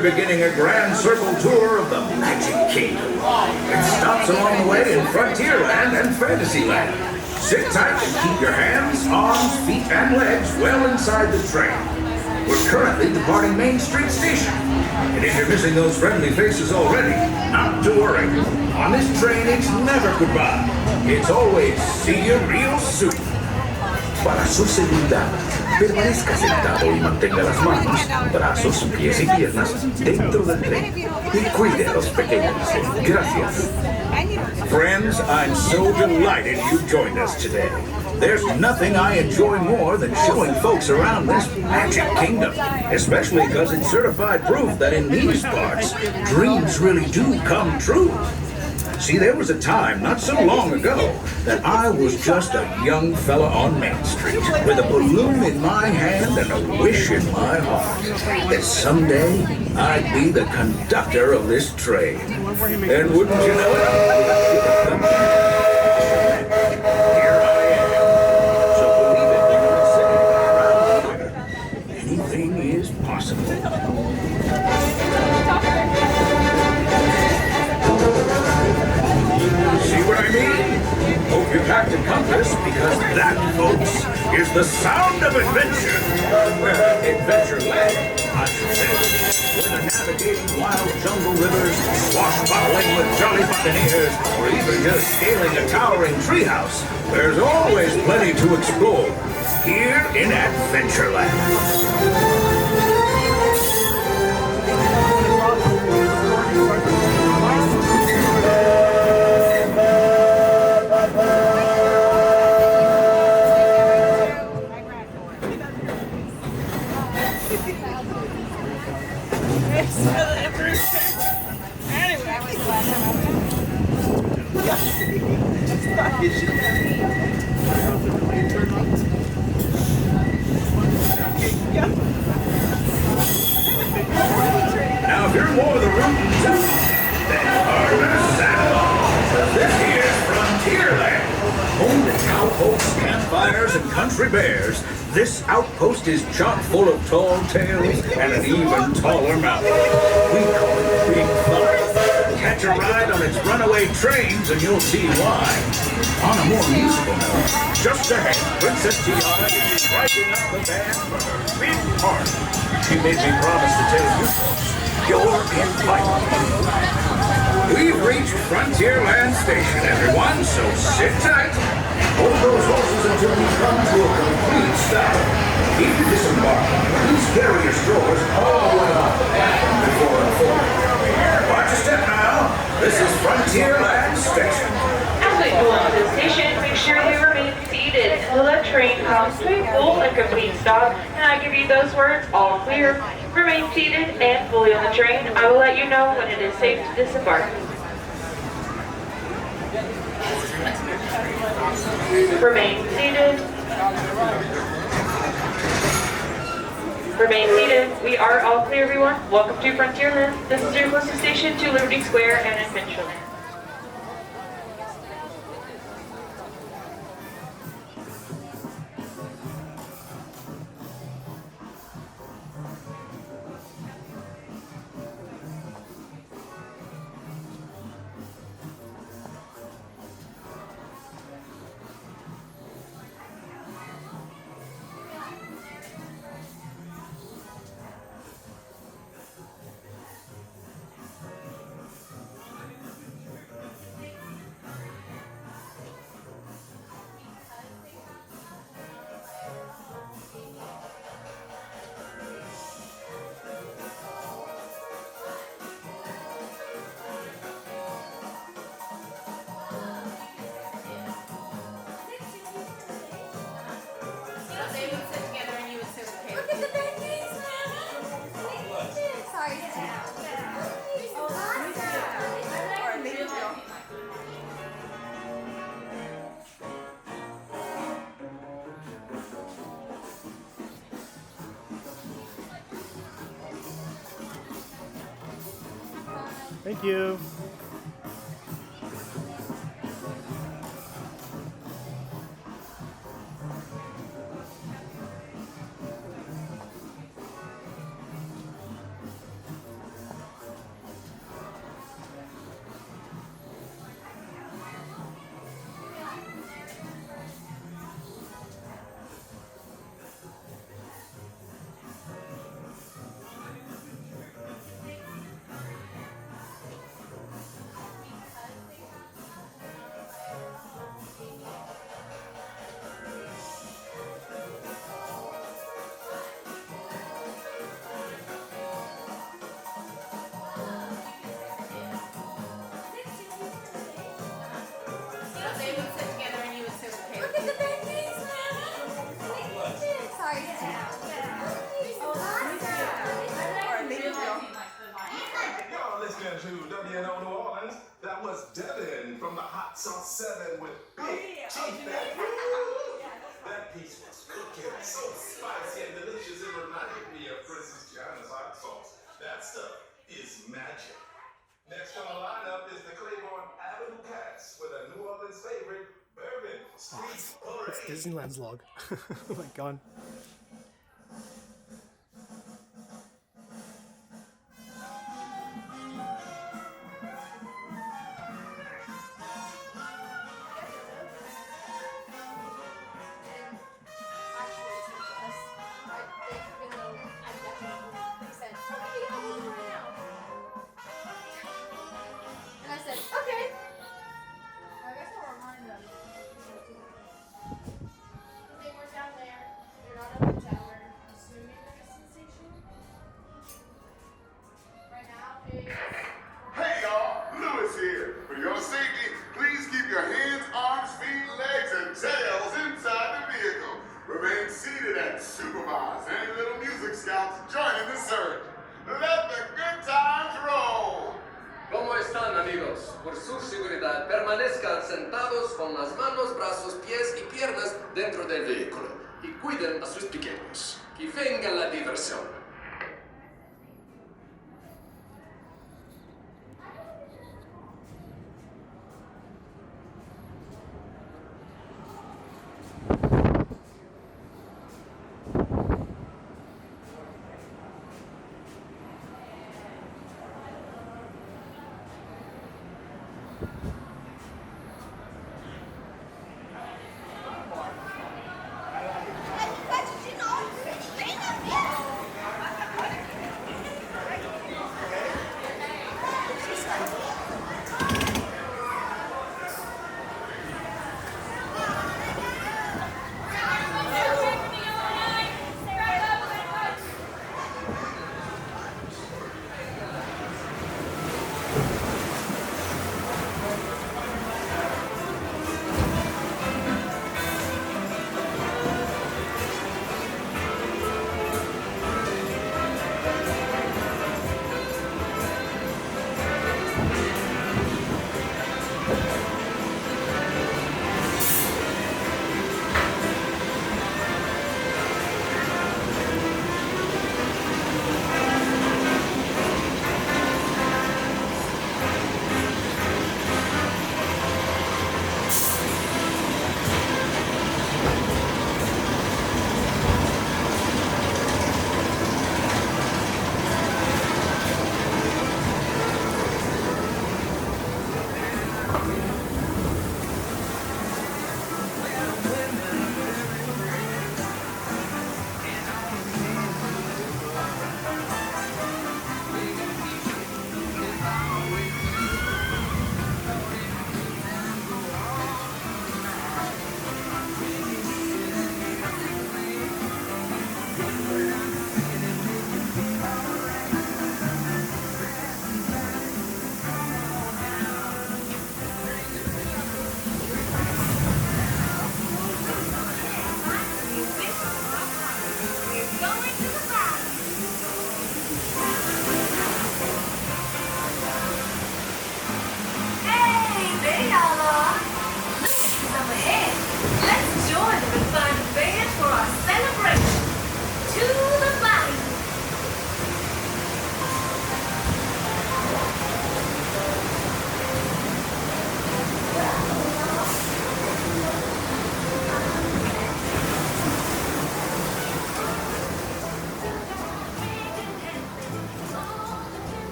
Beginning a grand circle tour of the Magic Kingdom. It stops along the way in Frontierland and Fantasyland. Sit tight and keep your hands, arms, feet, and legs well inside the train. We're currently departing Main Street Station. And if you're missing those friendly faces already, not to worry. On this train, it's never goodbye. It's always see you real soon. Para su seguridad, permanezca sentado y mantenga las manos, brazos, pies y piernas dentro del tren y cuide a los pequeños. Gracias. Friends, I'm so delighted you joined us today. There's nothing I enjoy more than showing folks around this Magic Kingdom, especially because it's certified proof that in these parts, dreams really do come true. See, there was a time not so long ago that I was just a young fella on Main Street with a balloon in my hand and a wish in my heart that someday I'd be the conductor of this train. And wouldn't you know it? Here I am. So believe it, you're sitting around here. Anything is possible. See what I mean? Hope you packed a compass, because that, folks, is the sound of adventure. Adventureland, I should say. Whether navigating wild jungle rivers, swashbuckling with jolly buccaneers, or even just scaling a towering treehouse, there's always plenty to explore here in Adventureland. Now, if you're more of the rootin' tootin', then harness saddle on. This here's Frontierland. Home to cowpokes, campfires, and country bears, this outpost is chock full of tall tales and an even taller mountain. We call it Big Fun. Catch a ride on its runaway trains and you'll see why. On a more musical note, just ahead, Princess Tiana is striking up the band for her big party. She made me promise to tell you folks, you're invited. We've reached Frontierland Station, everyone, so sit tight and hold those horses until we come to a complete stop. If you disembark, please carry your stores all the way off the platform before unfolding. Watch your step now. This is Frontierland Station. As we pull into the station, make sure you remain seated until the train comes to a full and complete stop, and I give you those words, all clear. Remain seated and fully on the train. I will let you know when it is safe to disembark. Remain seated. Remain seated. We are all clear, everyone. Welcome to Frontierland. This is your closest station to Liberty Square and Adventureland. Thank you. That was Devin from the Hot Sauce 7 with Big Chief. That piece was cooking so spicy and delicious it reminded me of Princess Tiana's hot sauce. That stuff is magic. Next on the lineup is the Claiborne Avenue Cats with a New Orleans favorite, Bourbon Street Parade. It's Disneyland's log. Oh my god. ¿Cómo están, amigos? Por su seguridad, permanezcan sentados con las manos, brazos, pies y piernas dentro del vehículo y cuiden a sus pequeños. Que venga la diversión.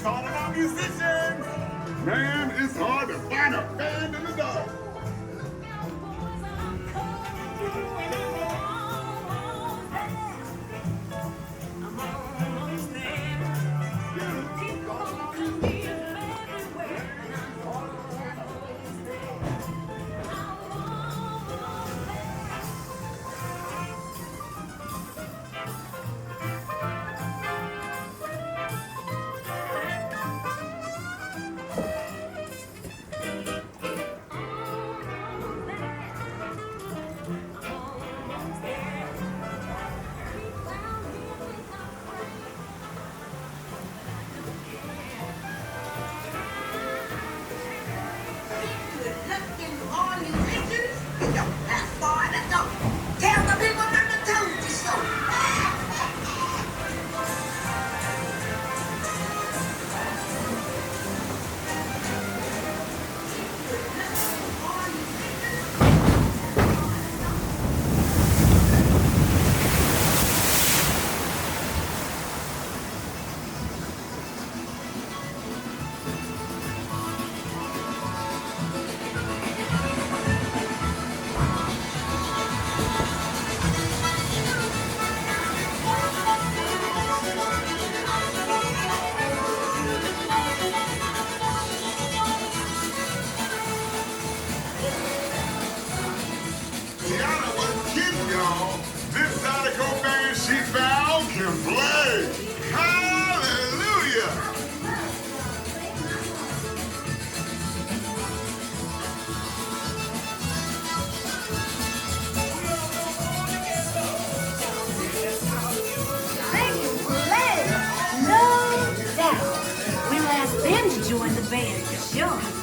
calling our musicians! Man, it's hard to find a band in the dark. Tiana was kidding, y'all. This Zydeco band she found can play. Hallelujah! They can play, no doubt. We'll ask them to join the band for sure.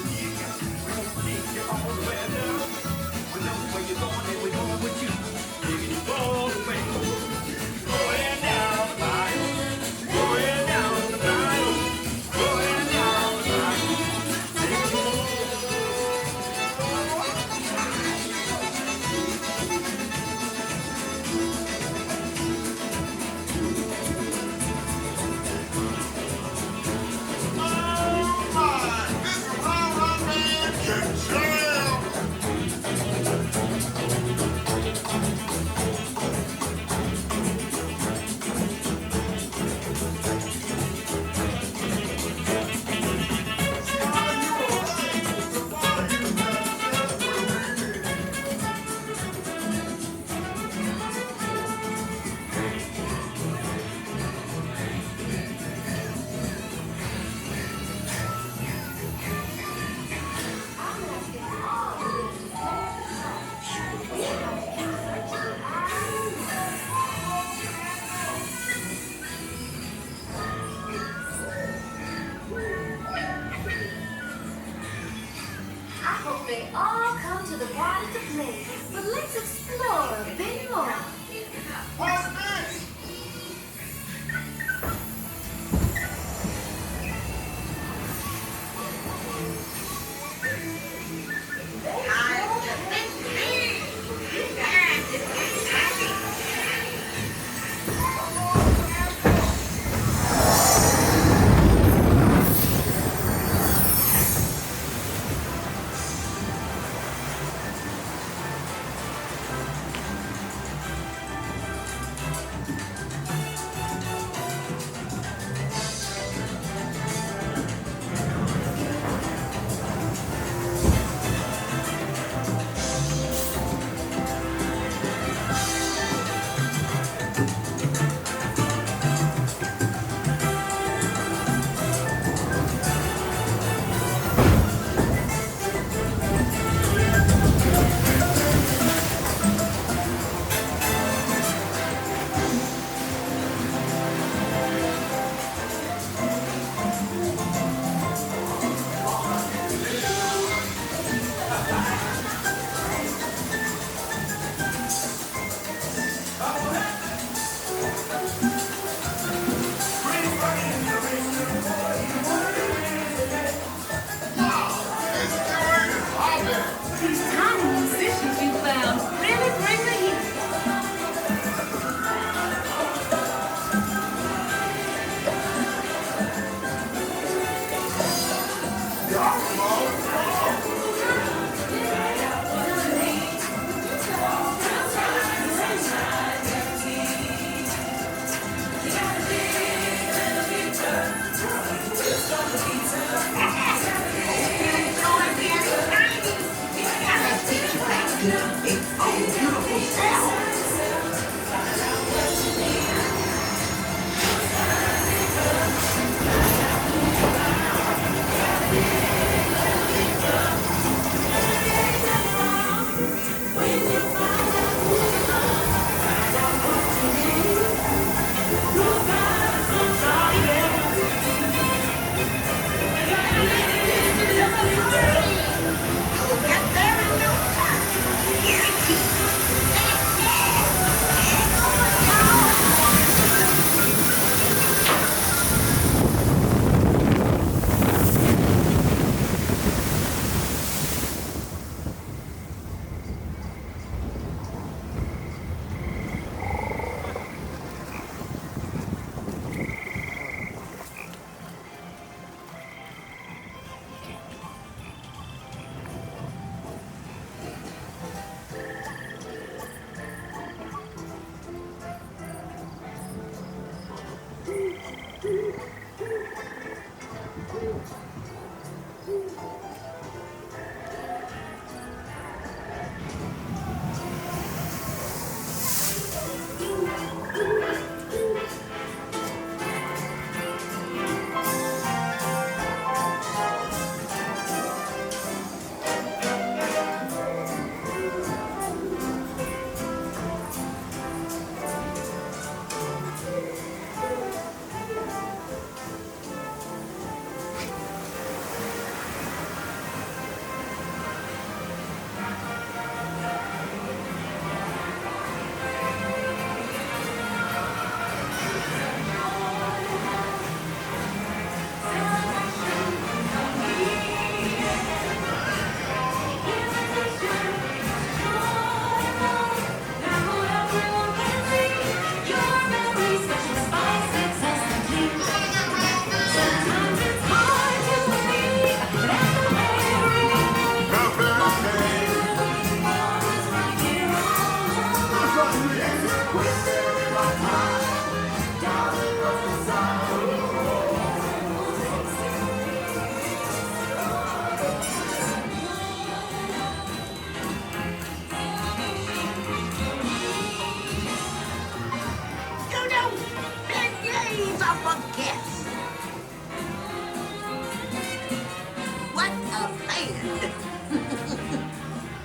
planned.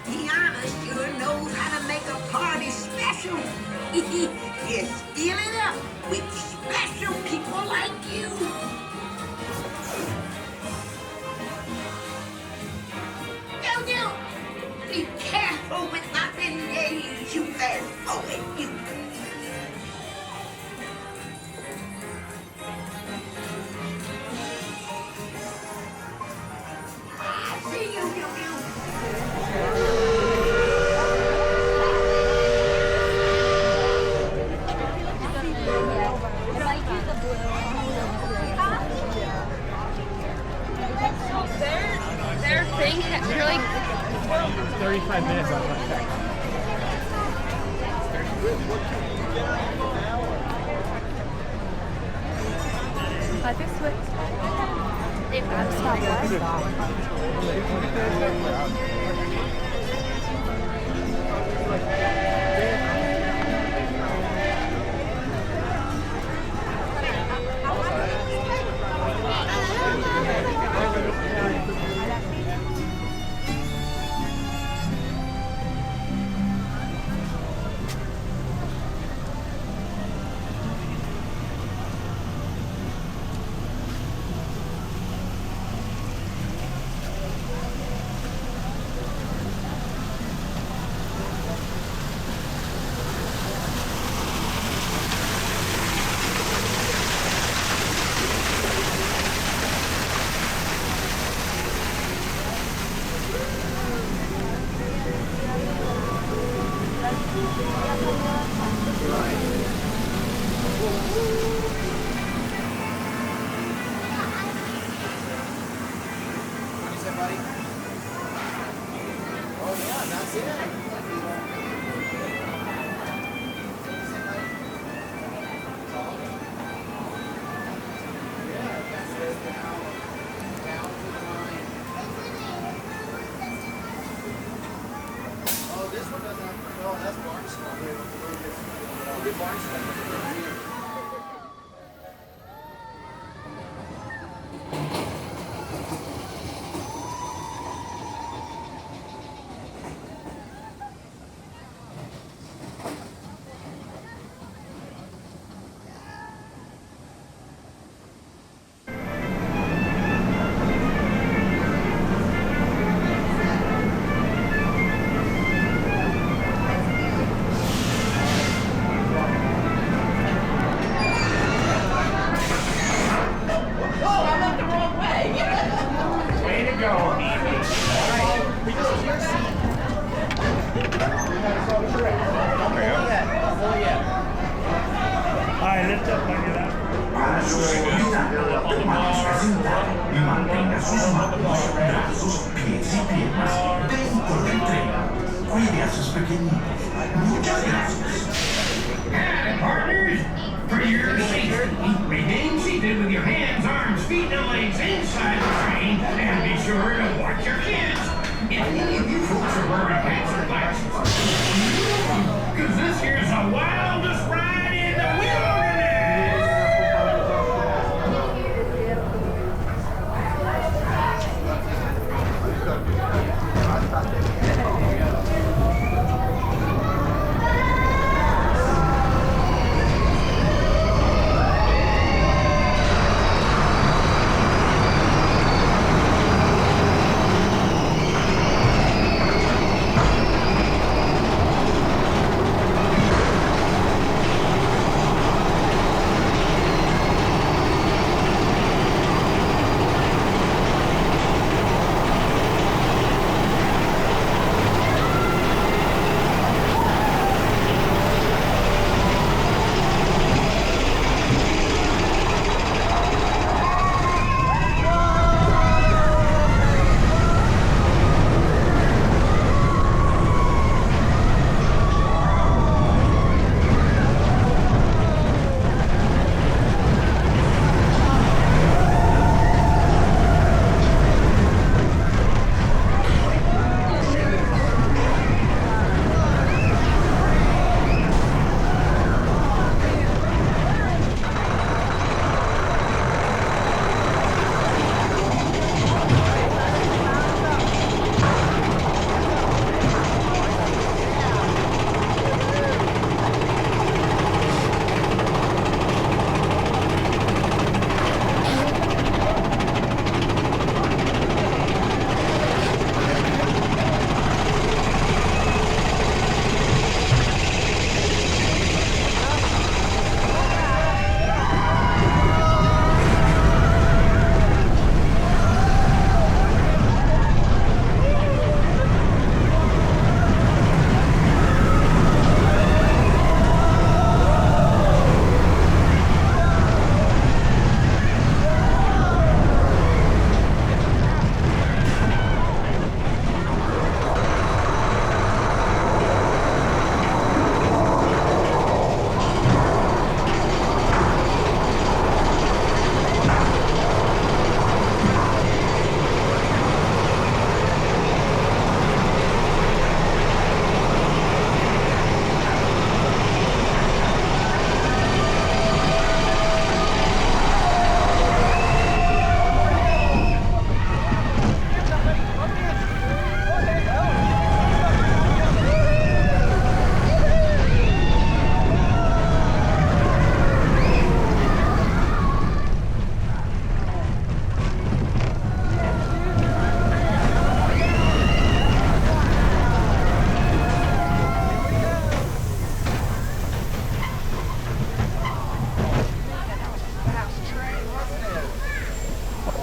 Tiana sure knows how to make a party special. Just fill it up with special people like you. Yo, be careful with my beignets, you fast poet, you. See you, you. Their thing, they're like 35 minutes on that. this way. They've got to stop.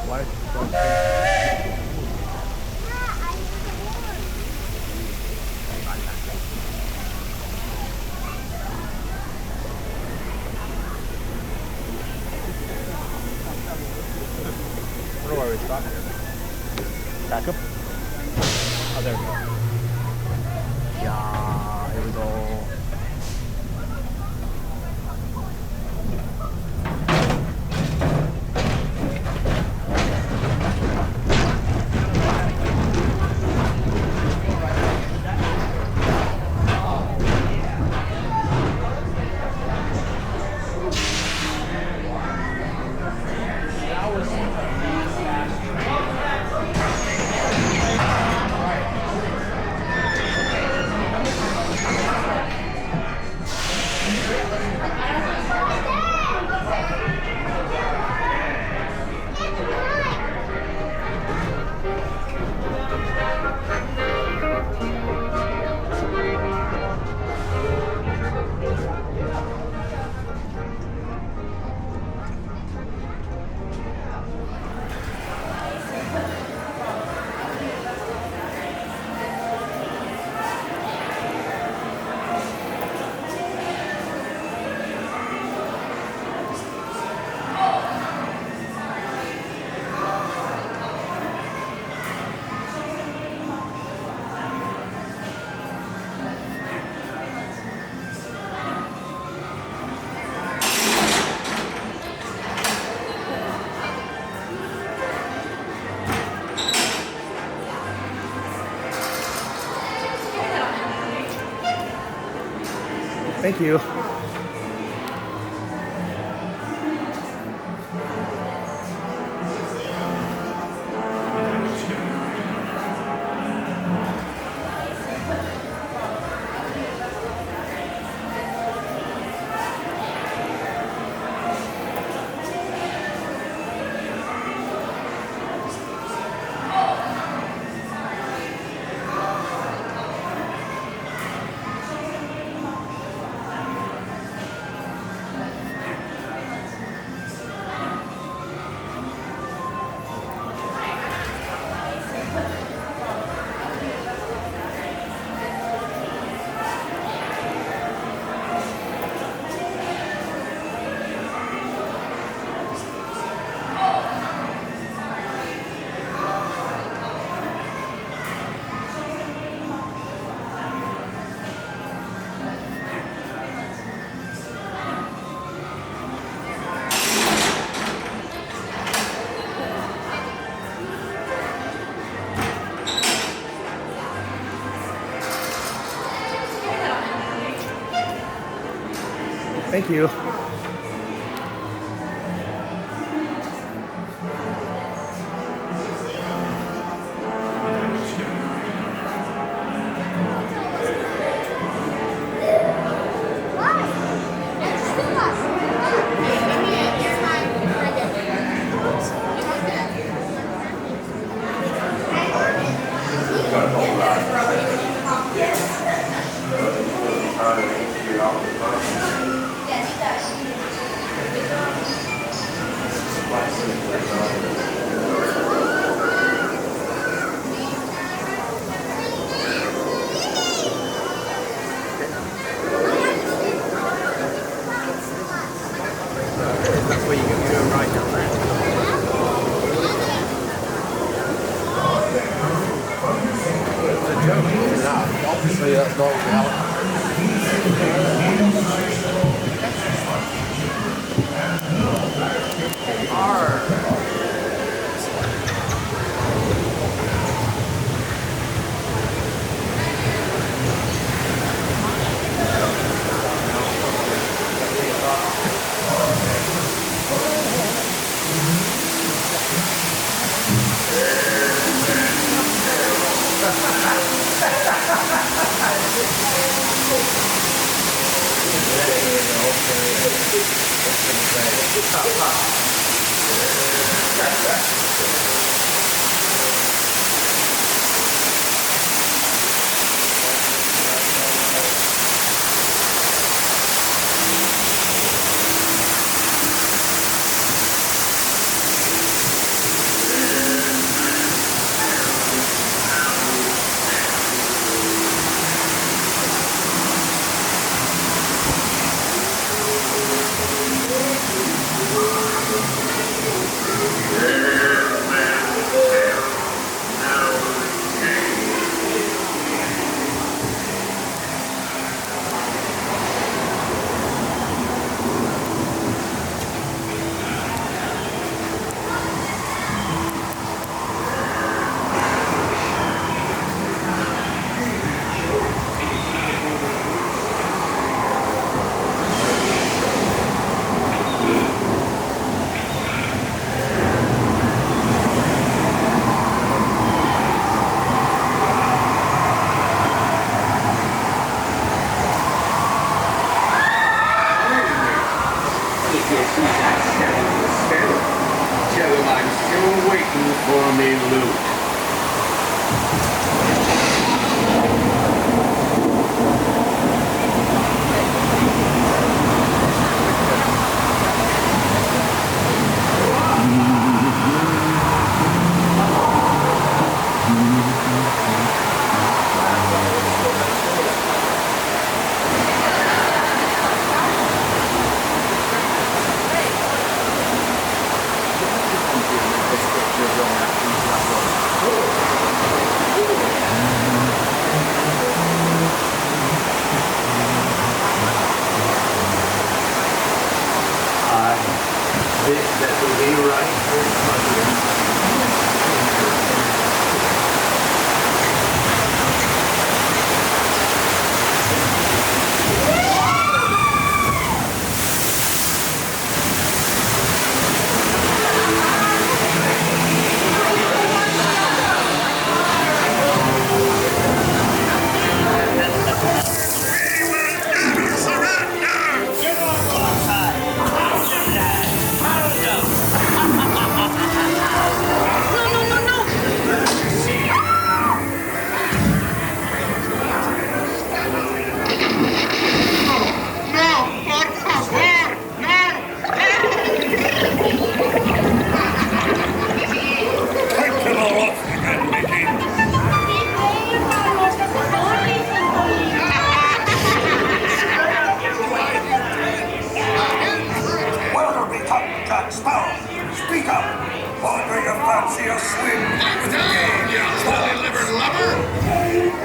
I wonder where we stopped here. Back up? Oh, there we go. Yeah, here we go. Thank you. Thank you. for me loot. Jack Sparrow, speak up! Or do you fancy a swim with the game, you jelly-livered lover?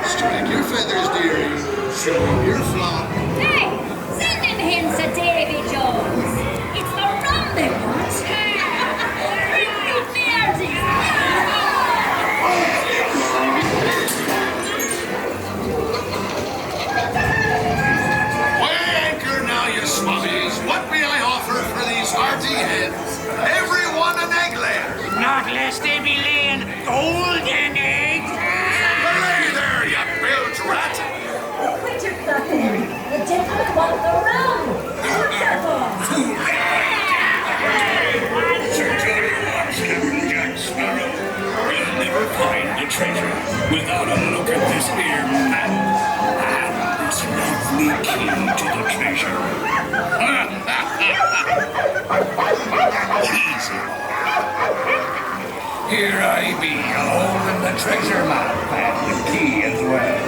Strike your feathers, dearie. Show 'em your flock. Hey, send them hints to Davy Jones. It's the rum they want. Repeat me, Weigh anchor now, you swabbies. What may I offer for these hearty heads? Everyone an egg layer. Not lest they be laying golden eggs. Belay there, you bilge rat. Quit your clucking. The gentlemen want the rum. Captain Jack Sparrow. We'll never find the treasure without a look at this here map and this lovely key to the treasure. Easy. Here I be, holding the treasure map and the key as well.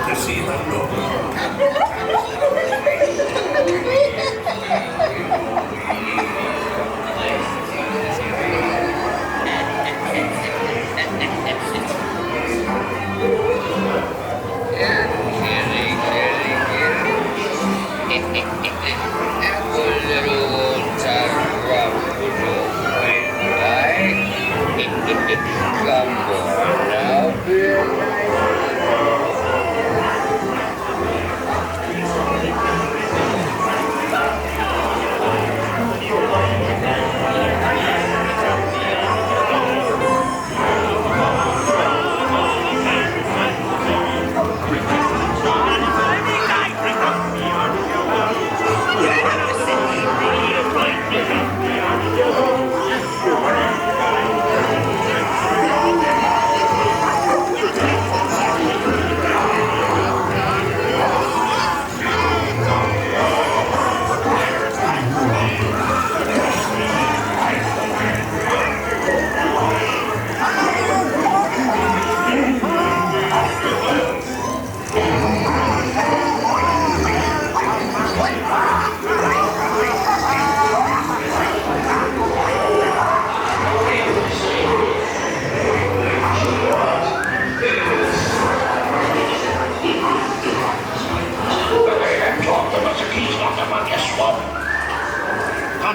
To see the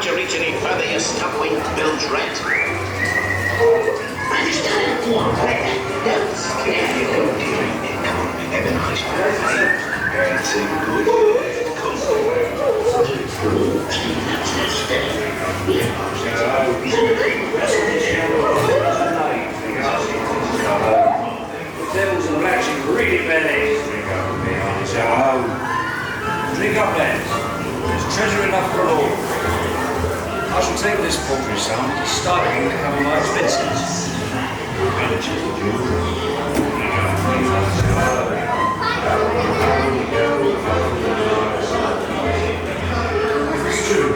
Can't you reach any further, you stuff-winged bilge rat? Devils and rats in greedy bellies. Drink up, lads. There's treasure enough for all. I shall take this poultry sound as a starting to cover my expenses. It's true.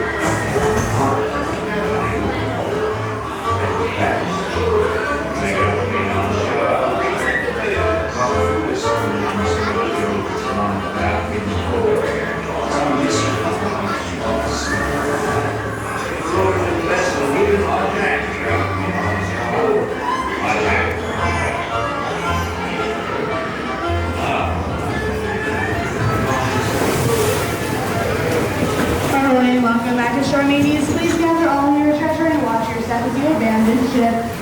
Welcome back to Shore Mateys. Please gather all your treasure and watch your step as you abandon ship.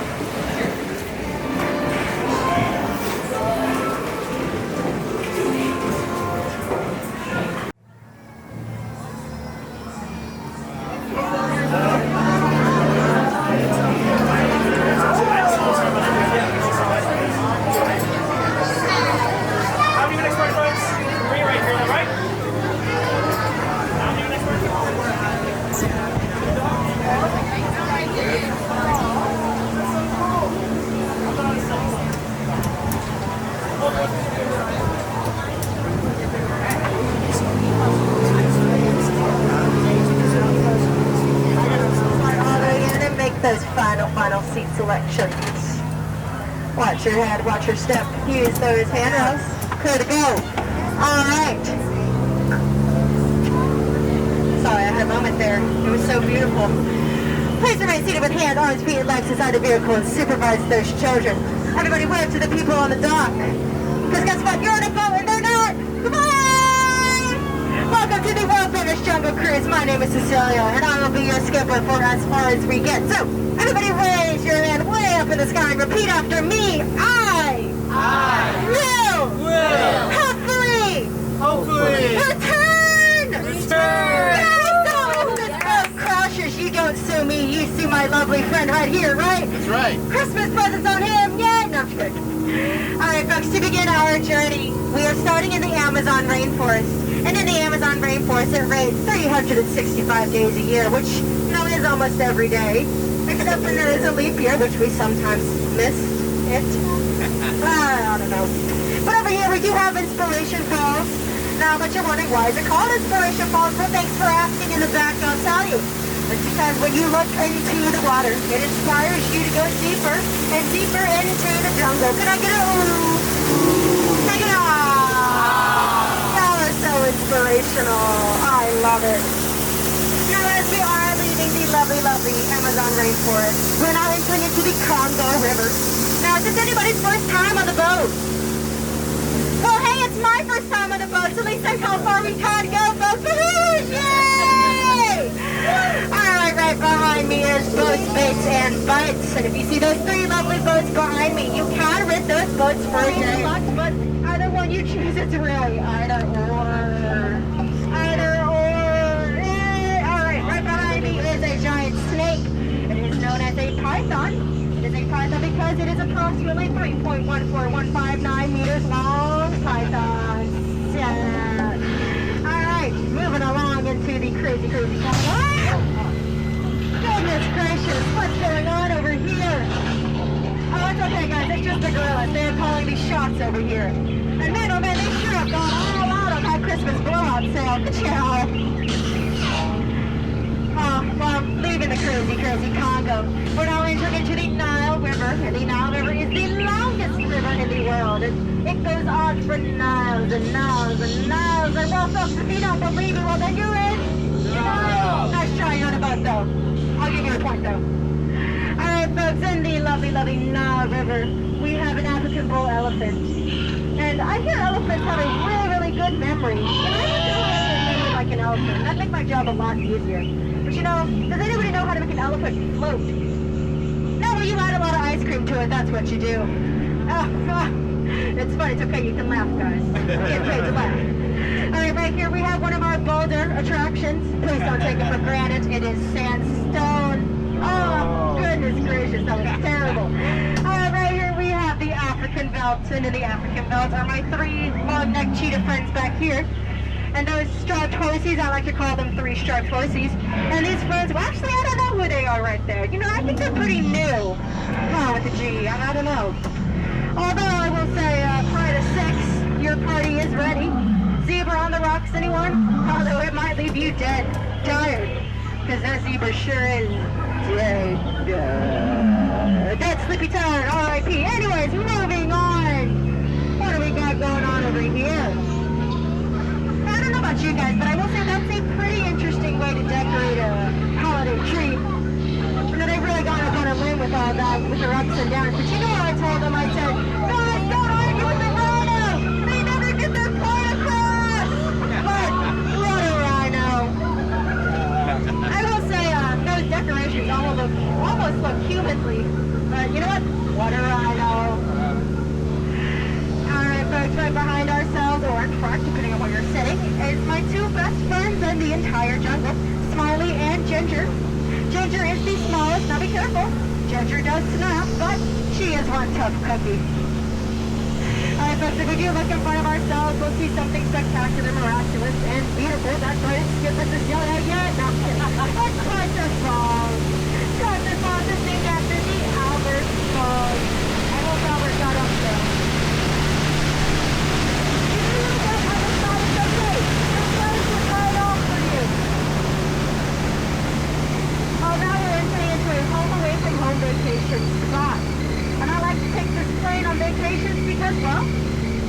Selections. Watch your head, watch your step. Use those handrails. Clear to go. Alright. Sorry, I had a moment there. It was so beautiful. Please remain seated with hands, arms, feet, and legs inside the vehicle and supervise those children. Everybody wave to the people on the dock. Because guess what? You're on a boat and they're not. Goodbye! Welcome to the world-famous Jungle Cruise. My name is Cecilia, and I will be your skipper for as far as we get. So, everybody raise your hand way up in the sky and repeat after me. I will return. So if this boat crashes, you don't sue me. You sue my lovely friend right here, right? That's right. Christmas presents on him. Yay! No, I'm kidding. All right, folks, to begin our journey, we are starting in the Amazon rainforest. And in the Amazon rainforest, it rains 365 days a year, which, you know, is almost every day. Except when there is a leap year, which we sometimes miss it. I don't know. But over here we do have Inspiration Falls. Now, but you're wondering, why is it called Inspiration Falls? Well, thanks for asking. In the back, I'll tell you. It's because when you look into the water, it inspires you to go deeper and deeper into the jungle. Can I get a ooh? Take it off. That was so inspirational. I love it. Now, as we are leaving the lovely, lovely Amazon rainforest, we're now entering into the Congo River. Now, is this anybody's first time on the boat? Well, hey, it's my first time on the boat, so at least that's how far we can go, folks. Woohoo! Yay! Alright, right behind me is boats, baits, and bites. And if you see those three lovely boats behind me, you can rent those boats for a day. But either one you choose, it's really either or. Either or. Alright, right behind me is a giant snake. It is known as a python. It is a python because it is approximately 3.14159 meters long. Python. Yeah. Alright, moving along into the crazy goodness gracious, what's going on over here? Oh, it's okay, guys, it's just the gorillas. They're calling these shots over here. And man, oh man, they sure have gone all out on that Christmas blowout sale. Ka-chow. Oh, well, leaving the crazy Congo. We're now entering into the Nile River, and the Nile River is the longest river in the world. It goes on for miles and miles and miles. And well, folks, if you don't believe it, well, then you're in denial. Nice try on a boat, though. I'll give you a point, though. Alright, folks, in the lovely Nile River, we have an African bull elephant. And I hear elephants have a really good memory. And I don't know how to make memory like an elephant. That'd make my job a lot easier. But you know, does anybody know how to make an elephant float? No, well, you add a lot of ice cream to it, that's what you do. It's funny, it's okay, you can laugh, guys. You get paid to laugh. Alright, right here we have one of our boulder attractions. Please don't take it for granted. It is sandstone. Oh, goodness gracious, that was terrible. Alright, right here we have the African veldt. And in the African veldt are my three long-necked cheetah friends back here. And those striped horsies, I like to call them 3 striped horsies. And these friends, well, actually, I don't know who they are right there. You know, I think they're pretty new. Oh, with the G, I don't know. Although I will say, prior to 6, your party is ready. Zebra on the rocks, anyone? Although it might leave you dead, tired. Because that zebra sure is dead. Dead, sleepy, tired, R.I.P. Anyways, moving on. What do we got going on over here? I don't know about you guys, but I will say that's a pretty interesting way to decorate a holiday tree. You know, they've really gone up on a limb with all that, with their ups and downs. But you know what I told them? I said, guys, don't argue with the rhino! They never get their point across! But, what do I know? I will say, those decorations almost look humanly. But you know what? What do I know? Alright folks, right behind ourselves, or in front, depending on where you're sitting, is my 2 best friends in the entire jungle, Smiley and Ginger. Ginger is the smallest, now be careful. Ginger does snap, but she is one tough cookie. Alright folks, if we do look in front of ourselves, we'll see something spectacular, miraculous, and beautiful. That's right, Skip us is yelling out yet. No, I'm kidding. It's Cluster Falls. Cluster Falls is named after the Albert Falls. I hope Albert got up there. Oh, now we're entering into a home away from home vacation spot. And I like to take this plane on vacations because, well,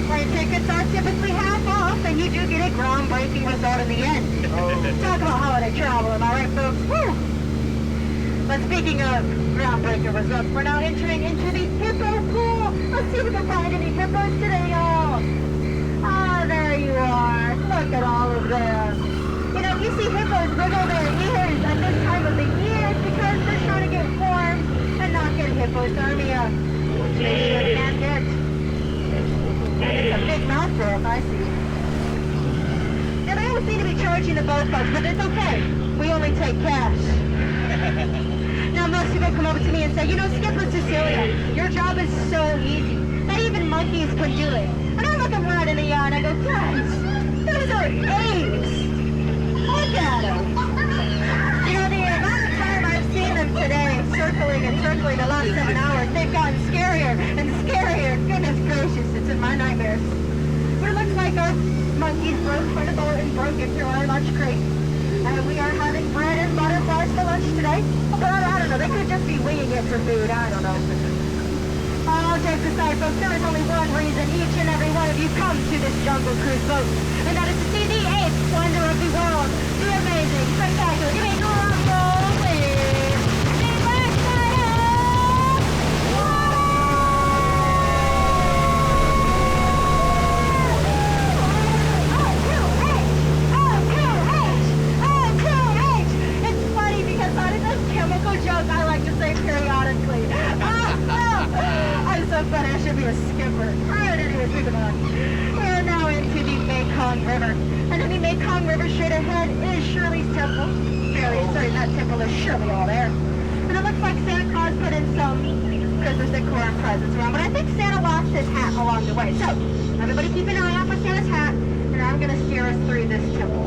plane tickets are typically half off and you do get a groundbreaking result in the end. Talk about holiday travel, am I right, folks? Woo! But speaking of groundbreaking results, we're now entering into the hippo pool. Let's see if we can find any hippos today, y'all. Ah, there you are. Look at all of them. You know, you see hippos wiggle their ears at this time of the year because they're trying to get warm and not get hypothermia, which they sure can get. And it's a big mouthful if I see. Now, they always seem to be charging the boat folks, but it's okay. We only take cash. Now, most people come over to me and say, you know, Skipper Cecilia, your job is so easy. Not even monkeys could do it. And I look them right in the eye and I go, guys, those are apes. Look at them. You know, the amount of time I've seen them today, circling and circling the last 7 hours, they've gotten scarier and scarier. Goodness gracious, it's in my nightmares. But it looks like our monkeys broke through the boat and broke into our lunch crate. And we are having bread and butter bars for lunch today. But I don't know, they could just be winging it for food. I don't know. All jokes aside, folks, there is only one reason each and every one of you come to this Jungle Cruise boat. And that is to see the 8th wonder of the world. The amazing, spectacular, giving rumble with the backside of water! O-2-H! It's funny because that is a chemical joke I like to say periodically. I'm so funny, I should be a skipper. Alright, anyways, moving on. We are now into the Mekong River. And in the Mekong River straight ahead is Shirley's temple. Fairly certain that temple is surely all there. And it looks like Santa Claus put in some Christmas decor and presents around, but I think Santa lost his hat along the way. So, everybody keep an eye out for Santa's hat, and I'm going to steer us through this temple.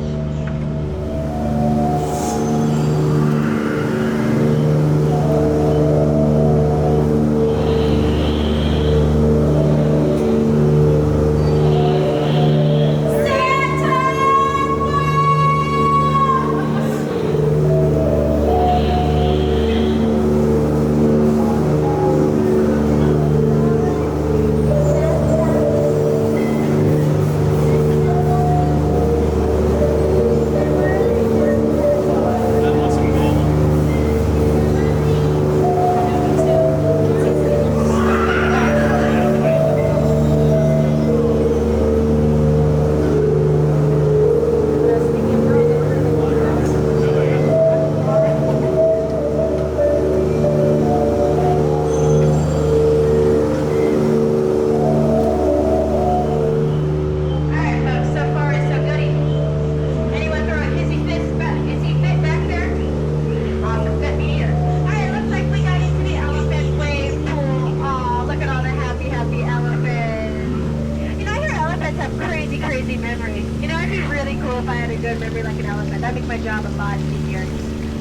if I had a good memory like an elephant. That'd make my job a lot easier.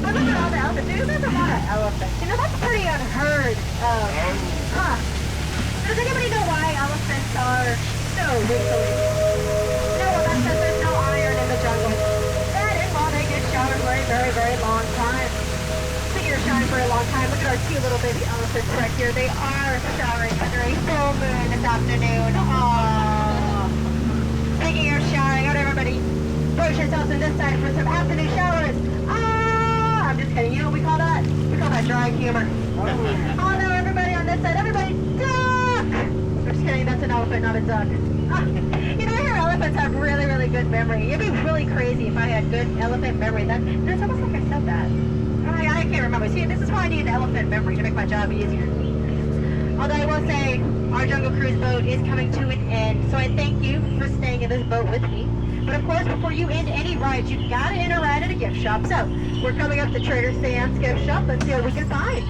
I remember all the elephants. Dude, there's a lot of elephants. You know, that's pretty unheard of. Does anybody know why elephants are so wrinkly? No, well, that's because there's no iron in the jungle. That is while they get showered for a very, very long time. Speaking of showering for a long time, look at our cute little baby elephants right here. They are showering under a full moon this afternoon. Aww. Speaking of showering, out everybody, push yourselves in this side for some afternoon showers. I'm just kidding. You know what we call that? We call that dry humor. Oh no, everybody on this side, everybody, duck! I'm just kidding, that's an elephant, not a duck. You know, I hear elephants have really, really good memory. It'd be really crazy if I had good elephant memory. It's almost like I said that. I can't remember. See, this is why I need an elephant memory to make my job easier. Although I will say, our Jungle Cruise boat is coming to an end, so I thank you for staying in this boat with me. But of course, before you end any rides, you've got to end a ride at a gift shop. So, we're coming up to Trader Sam's gift shop. Let's see what we can find.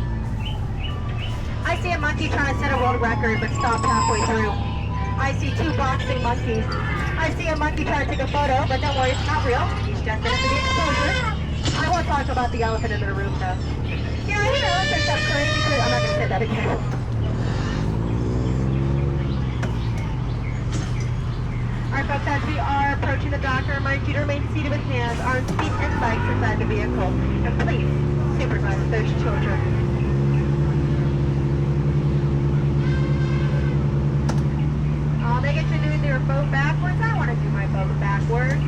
I see a monkey trying to set a world record, but stopped halfway through. I see 2 boxing monkeys. I see a monkey trying to take a photo, but don't worry, it's not real. He's just in it for the exposure. I won't talk about the elephant in the room, though. Yeah, I hear elephants have crazy. I'm not going to say that again. Alright folks, as we are approaching the dock, I remind you to remain seated with hands, arms, feet, and legs inside the vehicle. And please, supervise those children. Oh, they get to do their boat backwards? I want to do my boat backwards.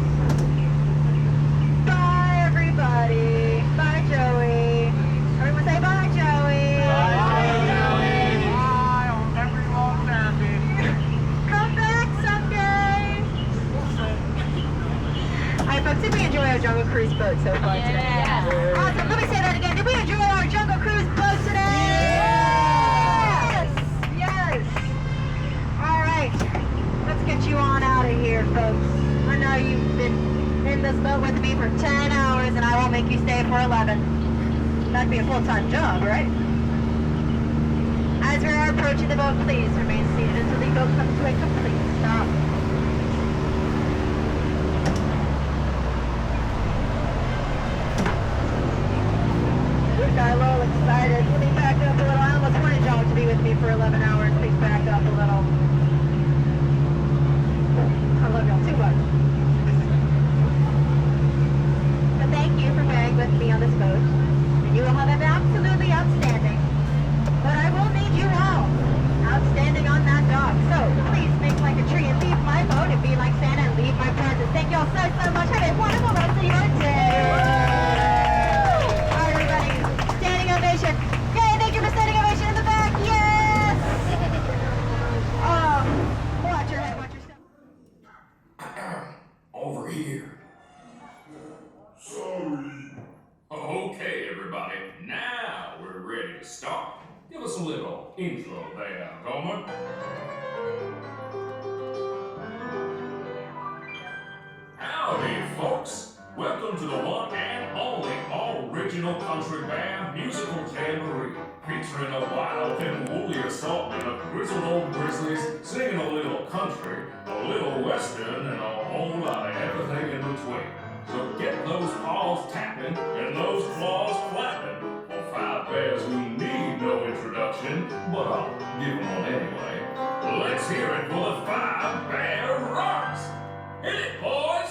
Bye everybody. Bye Joey. Everyone say bye Joey. Bye Joey. Bye on every long therapy. Come back someday. Alright folks, did we enjoy our Jungle Cruise boat so far today? Yeah. Awesome, let me say that again. Did we enjoy our Jungle Cruise boat today? Yes! Yes! Alright, let's get you on out of here folks. I know you've been in this boat with me for 10 hours and I won't make you stay for 11. That'd be a full-time job, right? As we are approaching the boat, please remain seated until the boat comes to a complete stop. Got a little excited. Let me back up a little. I almost wanted y'all to be with me for 11 hours. Please back up a little. I love y'all too much. But thank you for bearing with me on this boat. And you will have been absolutely outstanding. But I will need you all outstanding on that dock. So please make like a tree and leave my boat and be like Santa and leave my presents. Thank y'all so, so much. Have a wonderful rest of your day. Ovation. Yay, thank you for standing ovation in the back. Yes! Watch your head, watch your step. Over here. Sorry. Okay, everybody. Now we're ready to start. Give us a little intro there, Gomer. Howdy, folks. Welcome to the one and only original country band musical jamboree, featuring a wild and woolly assortment of grizzled old grizzlies singing a little country, a little western, and a whole lot of everything in between. So get those paws tapping and those claws clapping for 5 bears who need no introduction, but I'll give them one anyway. Let's hear it for the 5 Bear Rocks! Hit it, boys!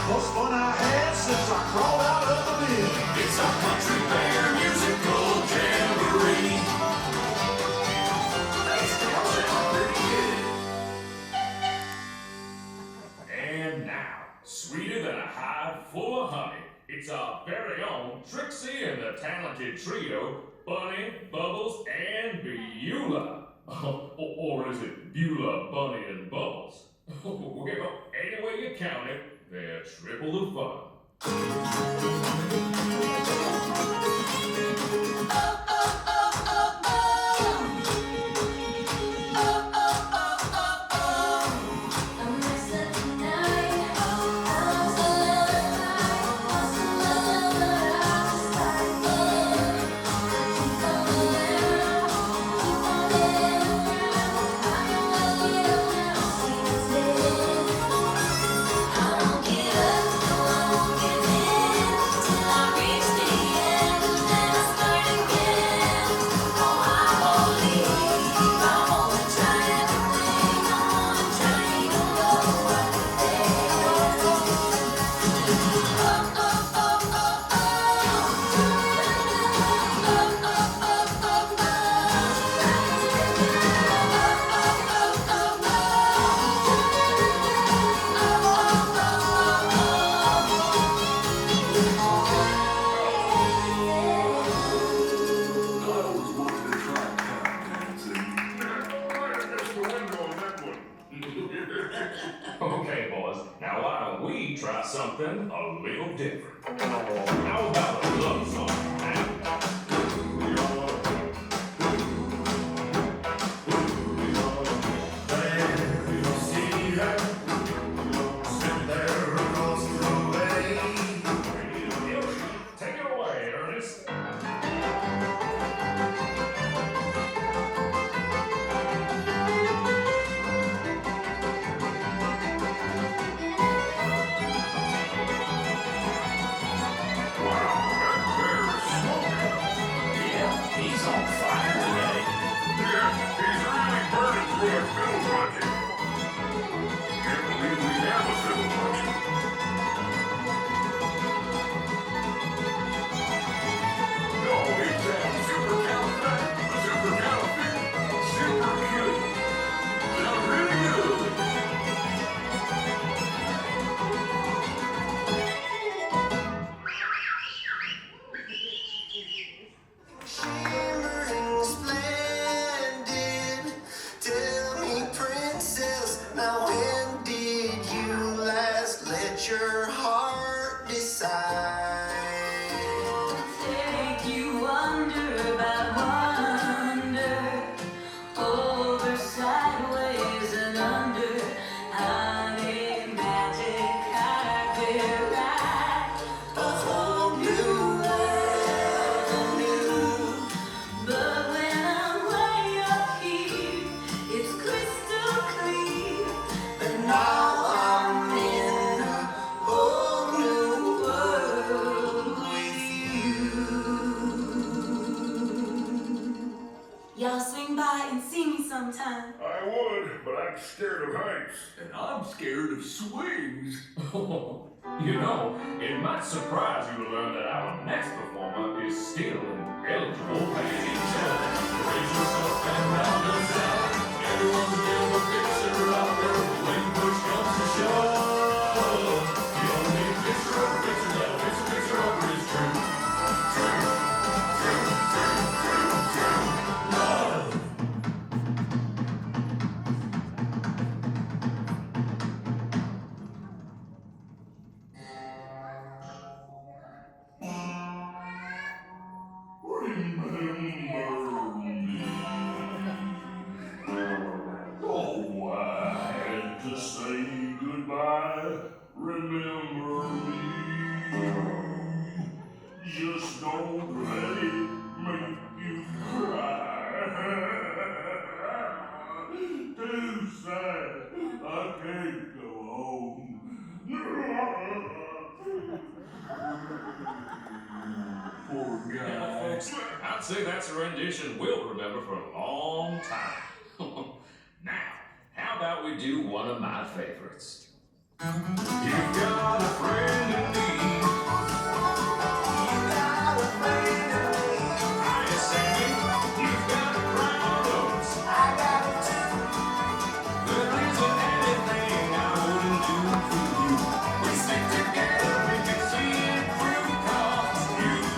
Most fun I had since I crawled out of the bin. It's a country bear musical jamboree. And now, sweeter than a hive full of honey, it's our very own Trixie and the talented trio, Bunny, Bubbles, and Beulah. Or is it Beulah, Bunny, and Bubbles? Well, any way you count it, they're triple the fun. Okay, boys, now why don't we try something a little different? How about a love song? Take it away, Ernest. Y'all swing by and see me sometime. I would, but I'm scared of heights. And I'm scared of swings. You know, it might surprise you to learn that our next performer is still ineligible. Raise yourself and round us out. Everyone's a bit of a fixer out there when push comes to shove. You don't need a fixer over fixer, let a fixer over his true. Remember me. Just don't let it make you cry. Too sad, I can't go home. Poor guy. I'd say that's a rendition we'll remember for a long time. Now, how about we do one of my favorites? You've got a friend in need. You've got a friend in need. I say you've got a crown of I got it too. There isn't anything I wouldn't do for you. We stick together, we can see it through, 'cause you've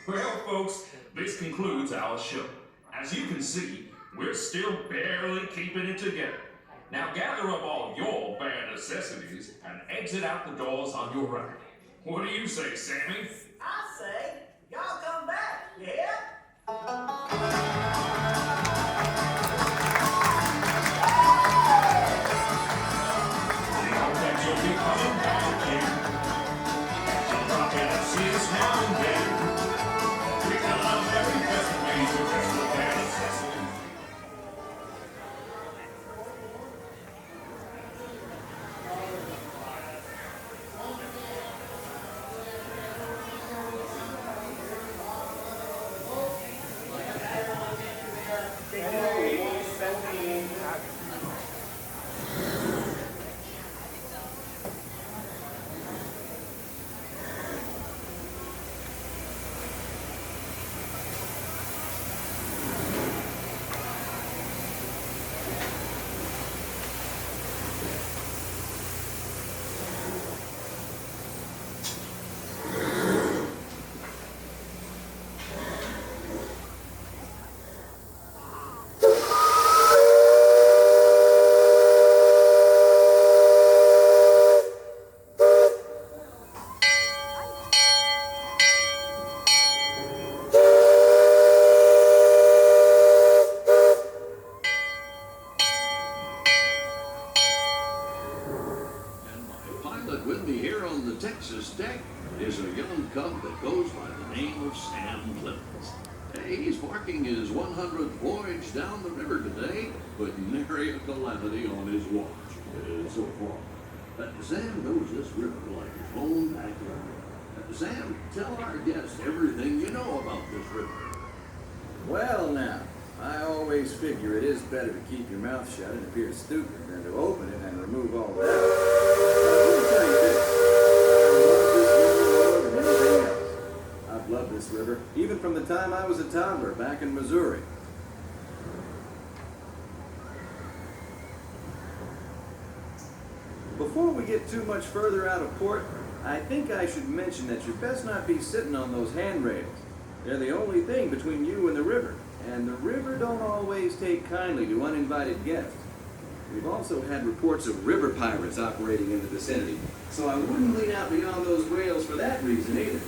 Well, folks, this concludes our show. As you can see, we're still barely keeping it together. Now gather up all your bare necessities and exit out the doors on your right. What do you say, Sammy? I say, y'all come back, yeah? That you'll be coming back again. So drop in and see us now and then. We got our very best ways to rest the bare necessities. Texas deck is a young cub that goes by the name of Sam Clemens. He's marking his 100th voyage down the river today, but nary a calamity on his watch so far. Sam knows this river like his own backyard. Sam, tell our guests everything you know about this river. Well now, I always figure it is better to keep your mouth shut and appear stupid than to open it and remove all that. Let me tell you this. I've loved this river, even from the time I was a toddler back in Missouri. Before we get too much further out of port, I think I should mention that you best not be sitting on those handrails. They're the only thing between you and the river, and the river don't always take kindly to uninvited guests. We've also had reports of river pirates operating in the vicinity, so I wouldn't lean out beyond those rails for that reason either.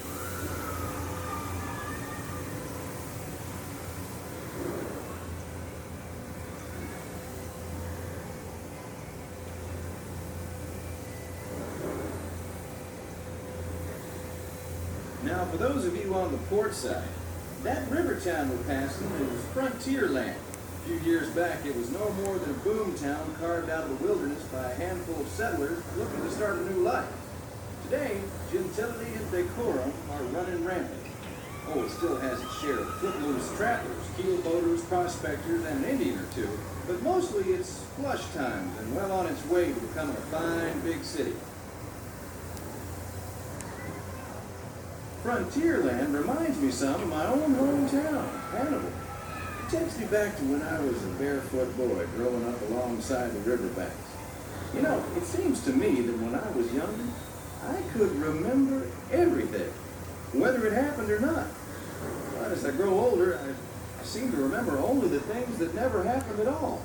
Now, for those of you on the port side, that river town we're passing is Frontierland. A few years back, it was no more than a boom town carved out of the wilderness by a handful of settlers looking to start a new life. Today, gentility and decorum are running rampant. Oh, it still has its share of footloose trappers, keelboaters, prospectors, and an Indian or two, but mostly it's flush times and well on its way to becoming a fine big city. Frontierland reminds me some of my own hometown, Hannibal. It takes me back to when I was a barefoot boy growing up alongside the riverbanks. You know, it seems to me that when I was younger, I could remember everything, whether it happened or not. But as I grow older, I seem to remember only the things that never happened at all.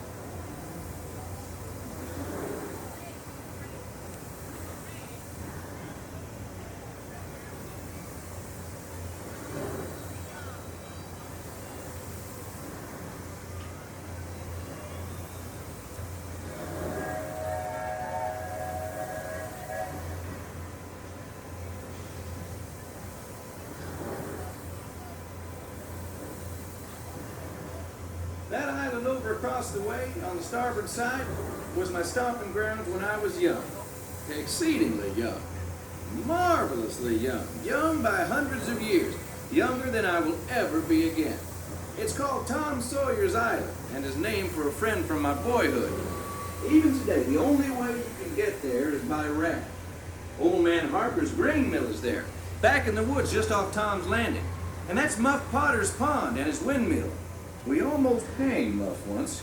That island over across the way, on the starboard side, was my stomping grounds when I was young. Exceedingly young. Marvelously young. Young by hundreds of years. Younger than I will ever be again. It's called Tom Sawyer's Island, and is named for a friend from my boyhood. Even today, the only way you can get there is by raft. Old man Harper's grain mill is there, back in the woods just off Tom's Landing. And that's Muff Potter's pond and his windmill. We almost hanged Muff once.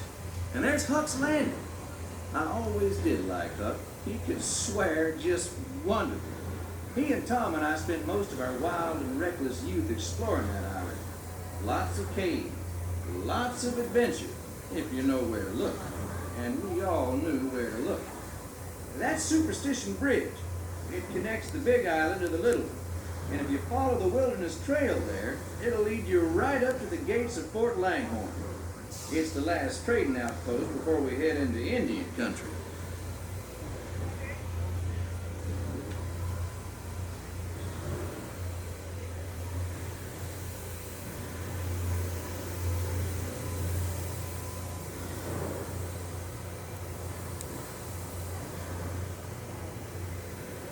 And there's Huck's Landing. I always did like Huck. He could swear just wonderful. He and Tom and I spent most of our wild and reckless youth exploring that island. Lots of caves, lots of adventure, if you know where to look. And we all knew where to look. That's Superstition Bridge. It connects the big island to the little one. And if you follow the wilderness trail there, it'll lead you right up to the gates of Fort Langhorne. It's the last trading outpost before we head into Indian country.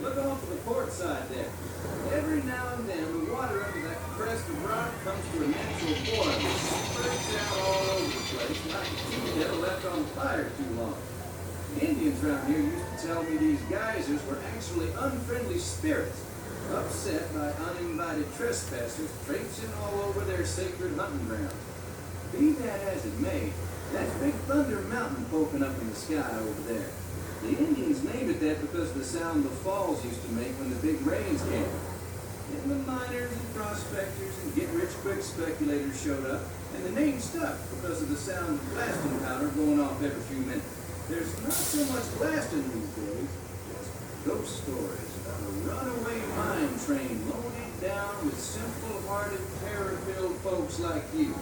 Look off to the port side there. Every now and then, the water under that crest of rock comes to a natural boil and spreads out all over the place like a tea kettle left on fire too long. The Indians around here used to tell me these geysers were actually unfriendly spirits, upset by uninvited trespassers traipsing all over their sacred hunting ground. Be that as it may, that's Big Thunder Mountain poking up in the sky over there. The Indians named it that because of the sound the falls used to make when the big rains came. Then the miners and prospectors and get-rich-quick speculators showed up, and the name stuck because of the sound of blasting powder going off every few minutes. There's not so much blasting these days, just ghost stories about a runaway mine train loaded down with simple-hearted, terror-filled folks like you.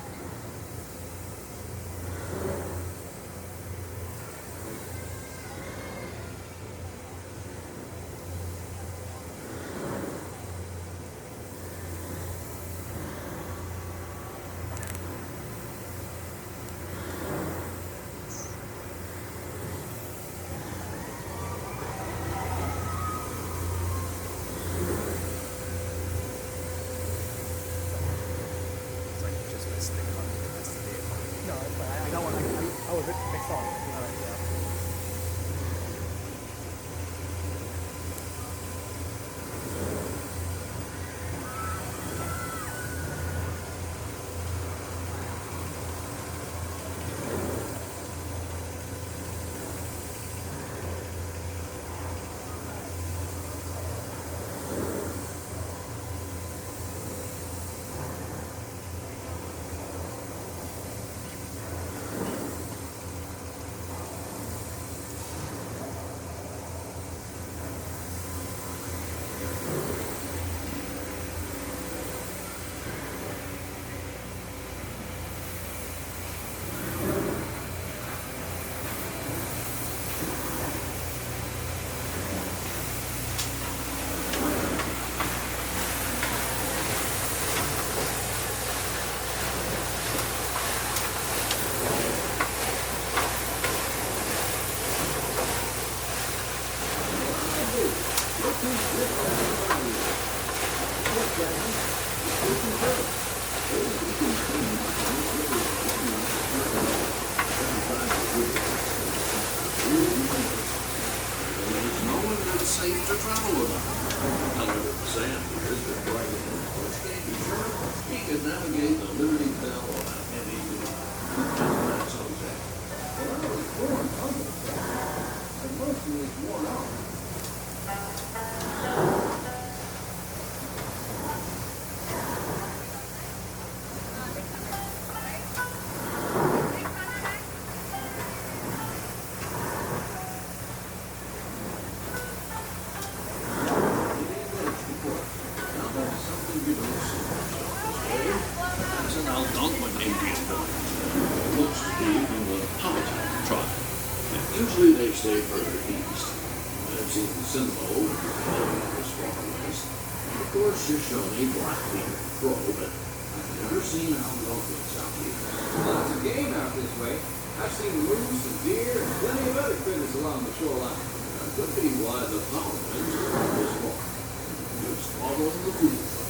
Usually they stay further east. I've seen Simbo, as far west. Of course, Shoshone, Blackfeet, and Crow, but I've never seen Algonquins out here. Lots of game out this way. I've seen moose and deer and plenty of other critters along the shoreline. That could be why the Powellmans are this far. Just following the food.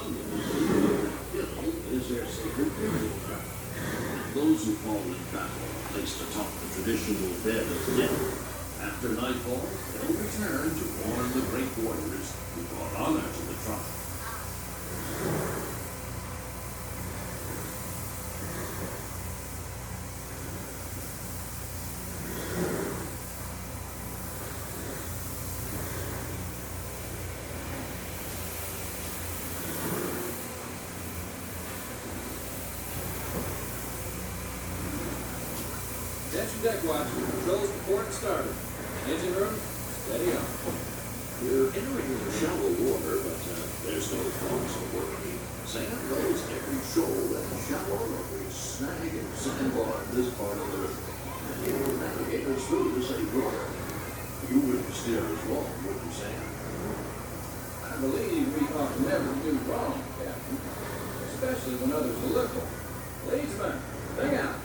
London is the hill is their sacred burial ground. Those who fall in battle are placed atop the traditional bed of death. After nightfall, they'll return to mourn the great warriors who brought honor to the tribe. Attention deck watch. Controls to port and starboard. Engine room, steady on. We're entering the shallow water, but there's no cause for worry. Sand knows every shoal and shallow, every snag and sandbar in this part of the river. And it will navigate us through the safe water. You wouldn't steer as long, would you, Sam? I believe we ought to never do wrong, Captain. Especially when others are looking. Leadsman, bring out.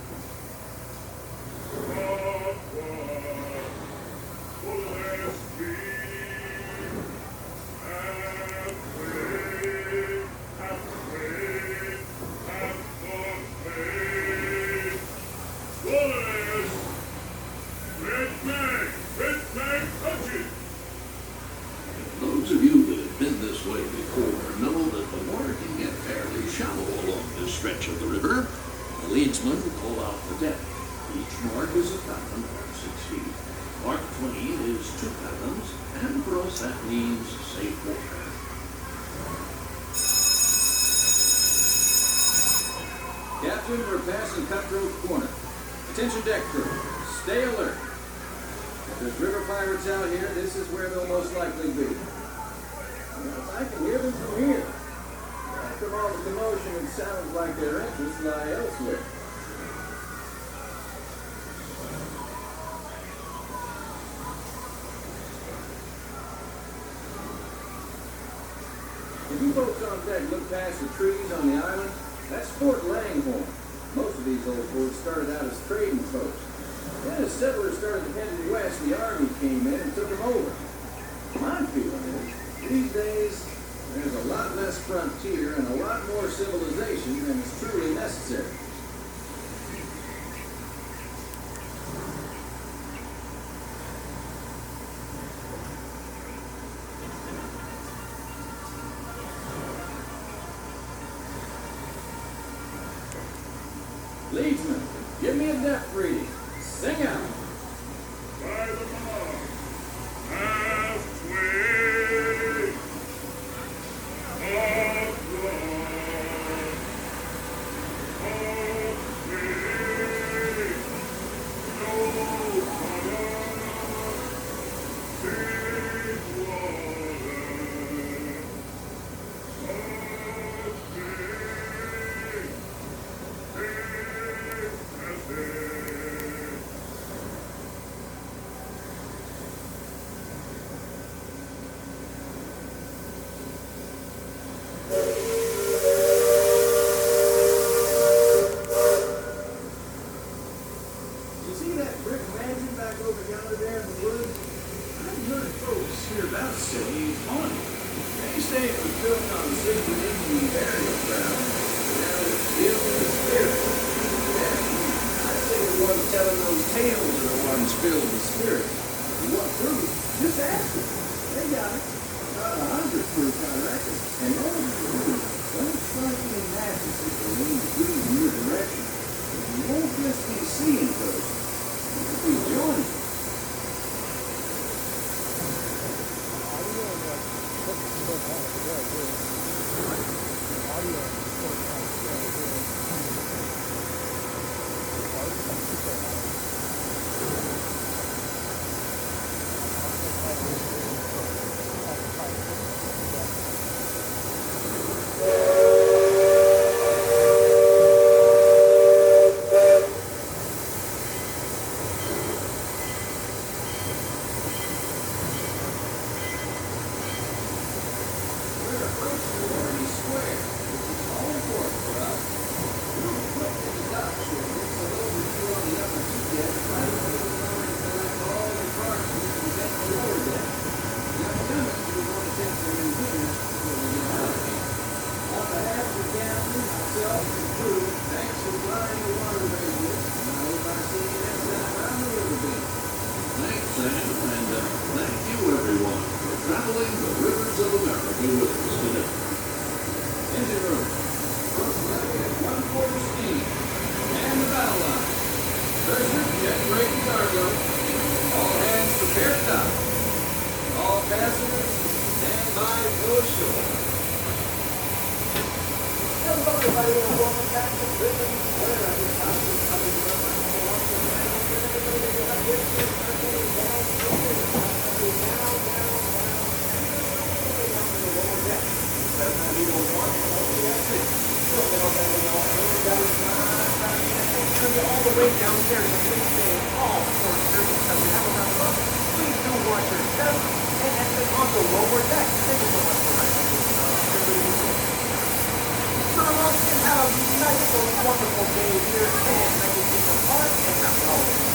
Those of you that have been this way before know that the water can get fairly shallow along this stretch of the river. The leadsman will call out the depth. Each mark is a fathom or 6 feet. Mark 20 is 2 fathoms, and for us that means safe water. Captain, we're passing Cutthroat Corner. Attention deck crew, stay alert. If there's river pirates out here, this is where they'll most likely be. I can hear them from here. After all the commotion, it sounds like their interests lie elsewhere. If you folks on deck look past the trees on the island, that's Fort Langhorne. Most of these old forts started out as trading posts. Then as settlers started heading west, the army came in and took them over. My feeling is, these days, there's a lot less frontier and a lot more civilization than is truly necessary. Leadsman, give me a depth reading. Sing out. By the mark, halfway bow line. Pressure, jet brake cargo. All hands prepare to dock. All passengers stand by for shore. Hello, everybody, and welcome back to Britain, where every time is coming from my home. All the way downstairs, and please stay all four service that we have around the book. Please do watch your step and exit onto lower deck. Thank you so much for riding. So long and have a nice, wonderful day here in Magic Kingdom Park and happy holidays.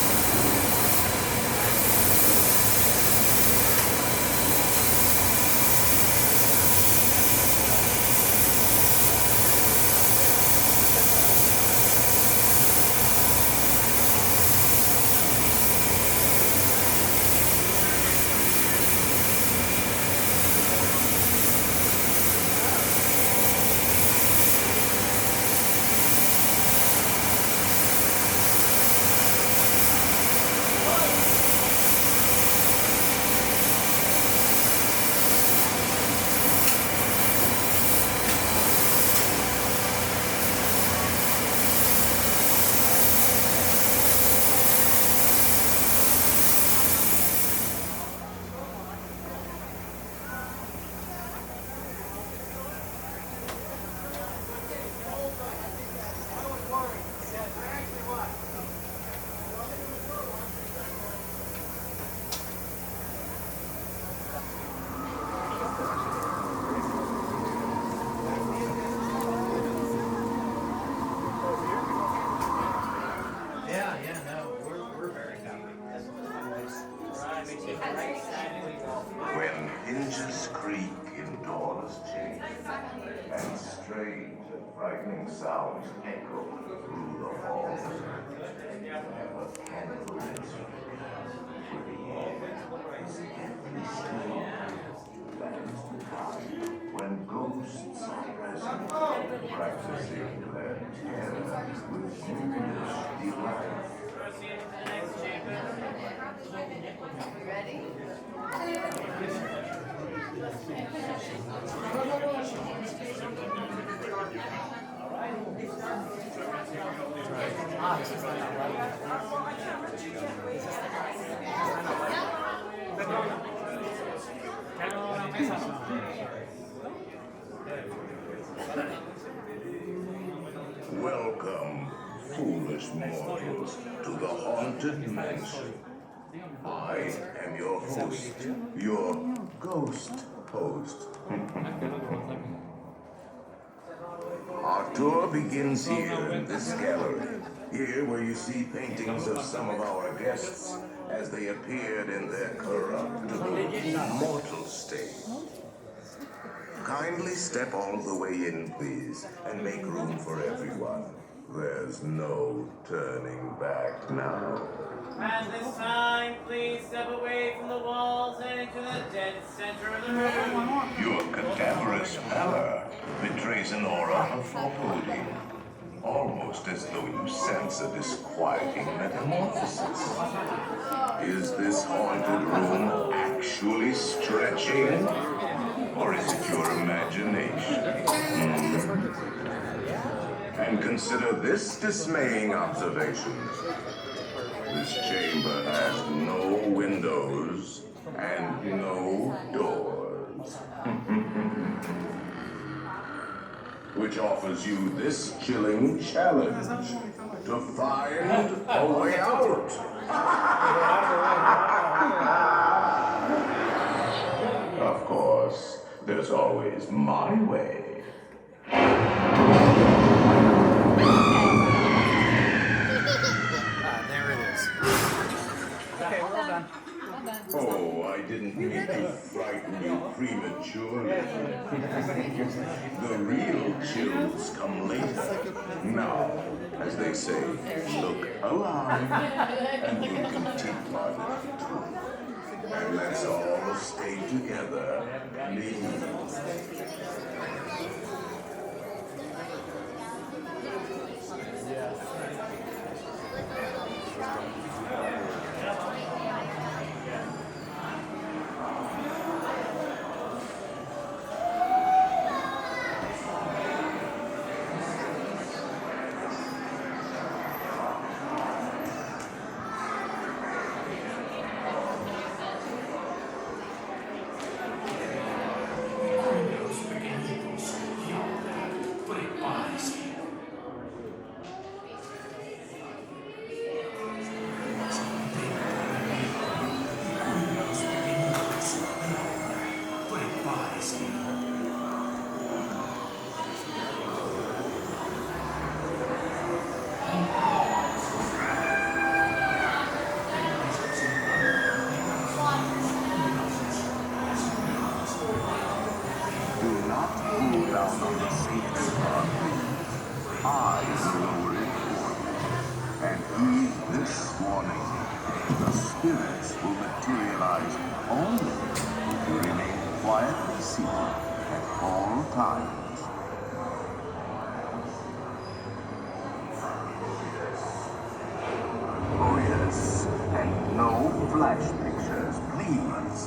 When hinges creak in doors chain, and strange and frightening sounds echo through the halls, and a candle is for the air is heavily still. That is the time when ghosts are present, practicing their terror with foolish delight. Welcome, foolish mortals, to the Haunted Mansion. I am your host, your ghost host. Our tour begins here in this gallery. Here where you see paintings of some of our guests as they appeared in their corruptible, mortal state. Kindly step all the way in, please, and make room for everyone. There's no turning back now. At this time, please step away from the walls and into the dead center of the room. Your cadaverous pallor betrays an aura of foreboding, almost as though you sense a disquieting metamorphosis. Is this haunted room actually stretching? Or is it your imagination? And consider this dismaying observation. This chamber has no windows and no doors. Which offers you this chilling challenge to find a way out. Of course, there's always my way. There it is. Okay, we're all done. Oh, I didn't mean to frighten you prematurely. The real chills come later. Now, as they say, look alive, and we'll continue our little tour. And let's all stay together, please.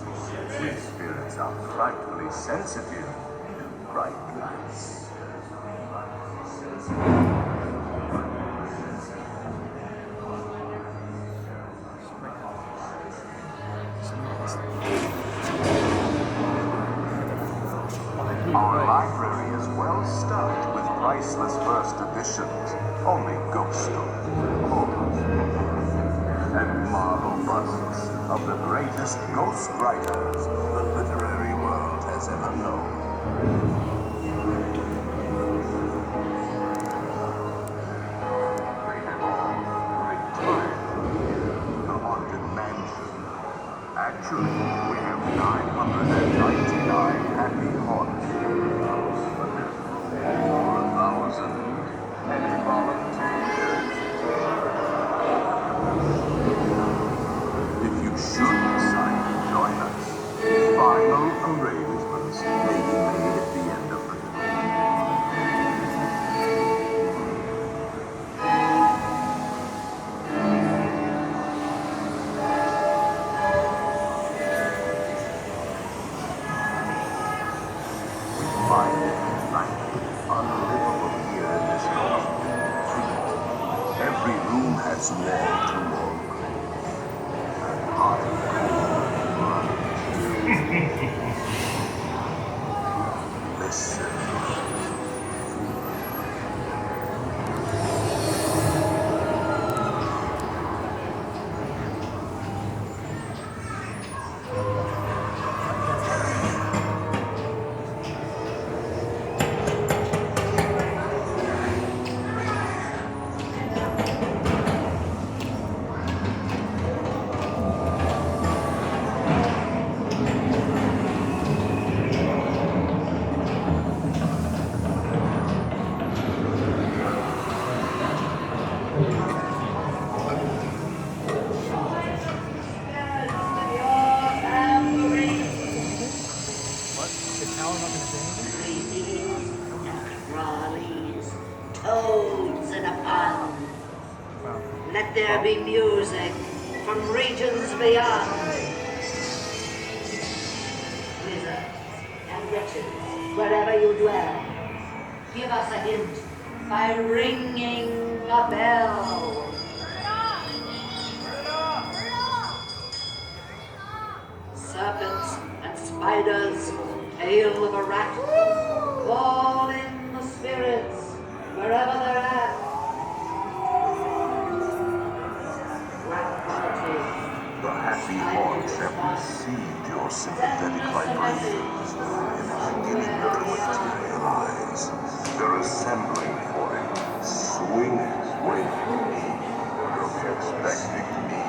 lights. We spirits are frightfully sensitive to bright lights. Our library is well stocked with priceless first editions, only ghost stories, and marble busts of the greatest ghost writers the literary world has ever known. They have all retired here, the haunted mansion. Actually, we have 999 happy haunts. But there's room for 1,000 any volunteers. If you should decide to join us, final arrangements may be made at the end of the find it frankly unlivable here in this house. Every room has wall-to-wall and hot listen. Trolleys, toads in a pond. Let there be music from regions beyond. Wizards and witches, wherever you dwell, give us a hint by ringing a bell. Serpents and spiders, tail of a rat, call in the spirits wherever they're at. The happy haunts have received your sympathetic vibrations and are beginning to materialize. They're assembling for it. Swing it, wait. You'll be expecting me.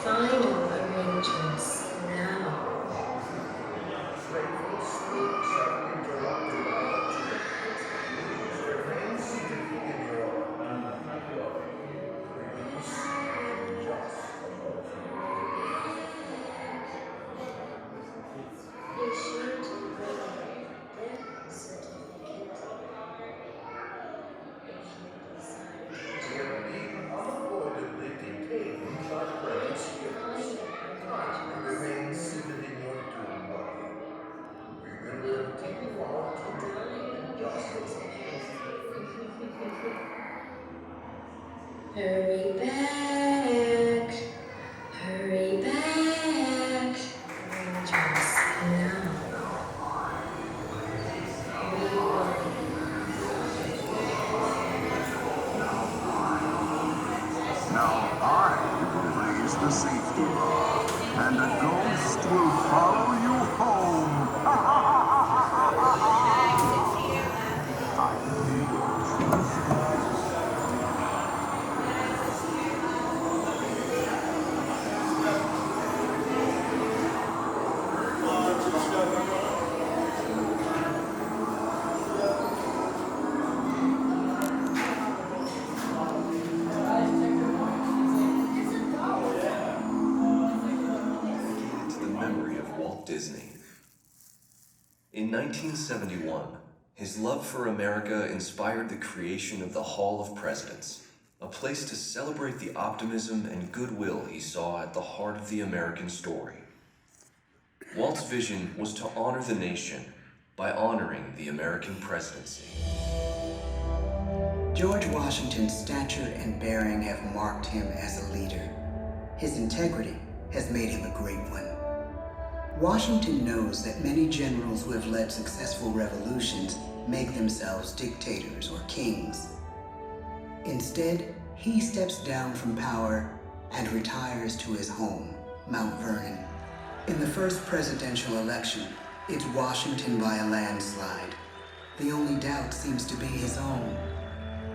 final arrangements now. Hurry back, hurry back, arrangements now. Now I will raise the safety bar, and a ghost will follow you home. Disney. In 1971, his love for America inspired the creation of the Hall of Presidents, a place to celebrate the optimism and goodwill he saw at the heart of the American story. Walt's vision was to honor the nation by honoring the American presidency. George Washington's stature and bearing have marked him as a leader. His integrity has made him a great one. Washington knows that many generals who have led successful revolutions make themselves dictators or kings. Instead, he steps down from power and retires to his home, Mount Vernon. In the first presidential election, it's Washington by a landslide. The only doubt seems to be his own.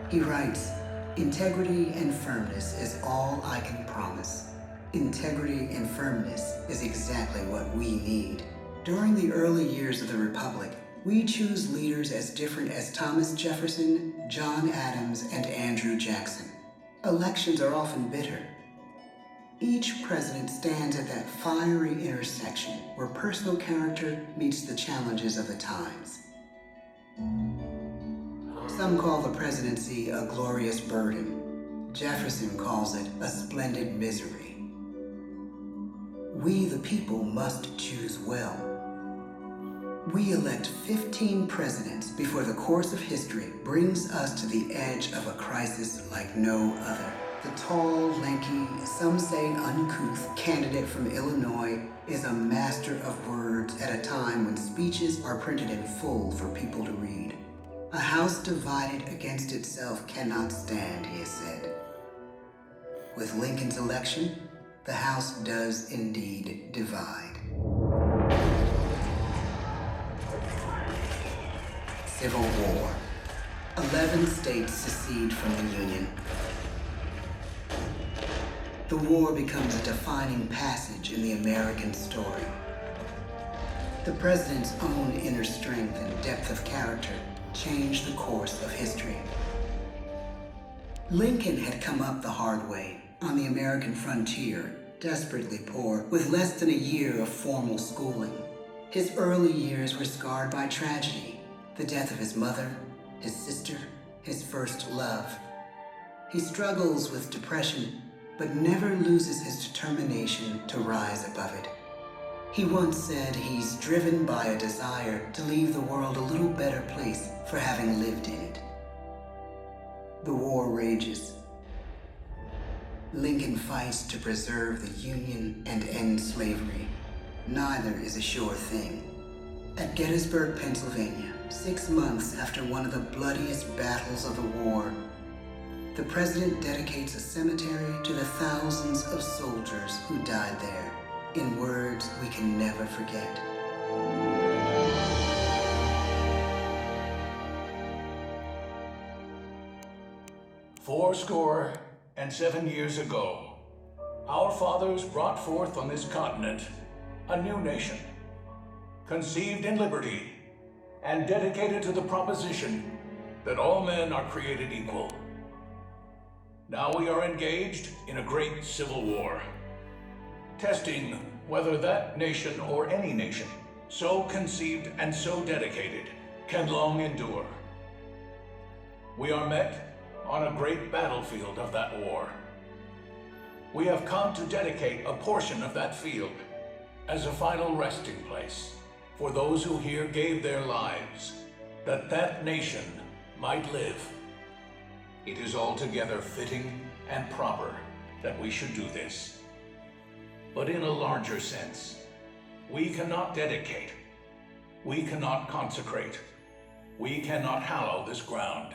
He writes, "Integrity and firmness is all I can promise." Integrity and firmness is exactly what we need. During the early years of the Republic, we choose leaders as different as Thomas Jefferson, John Adams, and Andrew Jackson. Elections are often bitter. Each president stands at that fiery intersection where personal character meets the challenges of the times. Some call the presidency a glorious burden. Jefferson calls it a splendid misery. We, the people, must choose well. We elect 15 presidents before the course of history brings us to the edge of a crisis like no other. The tall, lanky, some say uncouth candidate from Illinois is a master of words at a time when speeches are printed in full for people to read. A house divided against itself cannot stand, he has said. With Lincoln's election, the House does indeed divide. Civil War. 11 states secede from the Union. The war becomes a defining passage in the American story. The president's own inner strength and depth of character changed the course of history. Lincoln had come up the hard way, on the American frontier, desperately poor, with less than a year of formal schooling. His early years were scarred by tragedy, the death of his mother, his sister, his first love. He struggles with depression, but never loses his determination to rise above it. He once said he's driven by a desire to leave the world a little better place for having lived in it. The war rages. Lincoln fights to preserve the Union and end slavery. Neither is a sure thing. At Gettysburg, Pennsylvania, 6 months after one of the bloodiest battles of the war, the president dedicates a cemetery to the thousands of soldiers who died there, in words we can never forget. "Fourscore and 7 years ago, our fathers brought forth on this continent a new nation, conceived in liberty and dedicated to the proposition that all men are created equal. Now we are engaged in a great civil war, testing whether that nation or any nation so conceived and so dedicated can long endure. We are met on a great battlefield of that war. We have come to dedicate a portion of that field as a final resting place for those who here gave their lives, that that nation might live. It is altogether fitting and proper that we should do this. But in a larger sense, we cannot dedicate, we cannot consecrate, we cannot hallow this ground.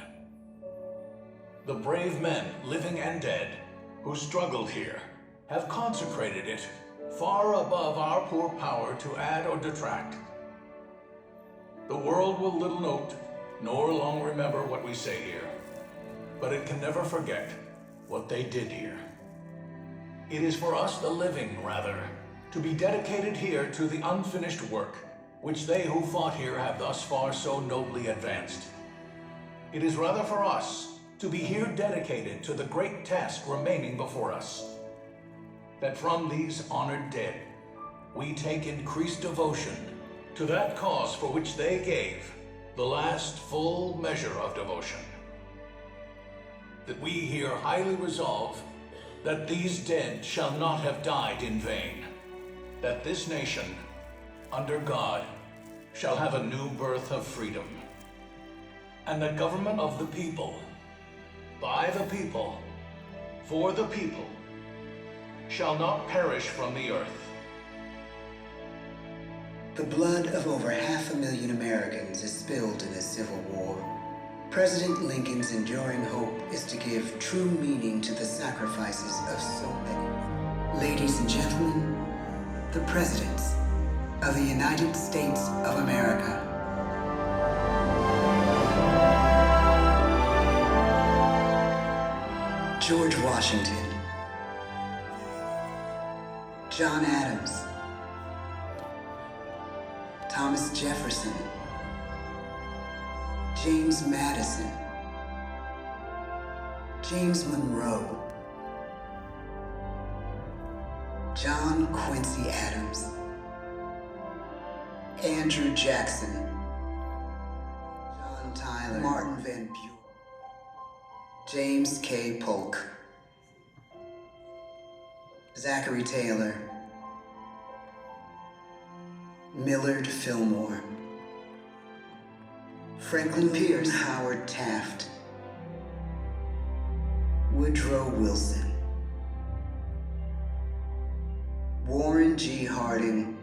The brave men, living and dead, who struggled here, have consecrated it far above our poor power to add or detract. The world will little note, nor long remember what we say here, but it can never forget what they did here. It is for us, the living, rather, to be dedicated here to the unfinished work which they who fought here have thus far so nobly advanced. It is rather for us to be here dedicated to the great task remaining before us, that from these honored dead we take increased devotion to that cause for which they gave the last full measure of devotion. That we here highly resolve that these dead shall not have died in vain, that this nation, under God, shall have a new birth of freedom, and the government of the people, by the people, for the people, shall not perish from the earth. The blood of over 500,000 Americans is spilled in this Civil War. President Lincoln's enduring hope is to give true meaning to the sacrifices of so many. Ladies and gentlemen, the Presidents of the United States of America. George Washington, John Adams, Thomas Jefferson, James Madison, James Monroe, John Quincy Adams, Andrew Jackson, John Tyler, Martin Van Buren, James K. Polk, Zachary Taylor, Millard Fillmore, Franklin Pierce, Howard Taft, Woodrow Wilson, Warren G. Harding,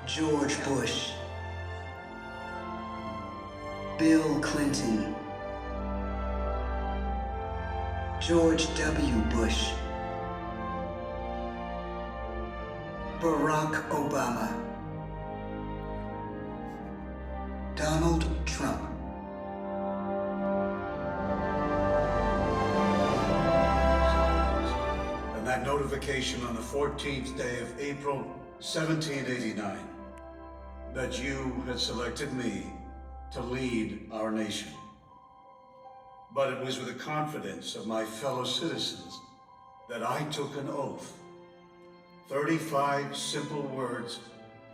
George Bush, Bill Clinton, George W. Bush, Barack Obama, Donald Trump. And that notification on the 14th day of April, 1789, that you had selected me to lead our nation. But it was with the confidence of my fellow citizens that I took an oath. 35 simple words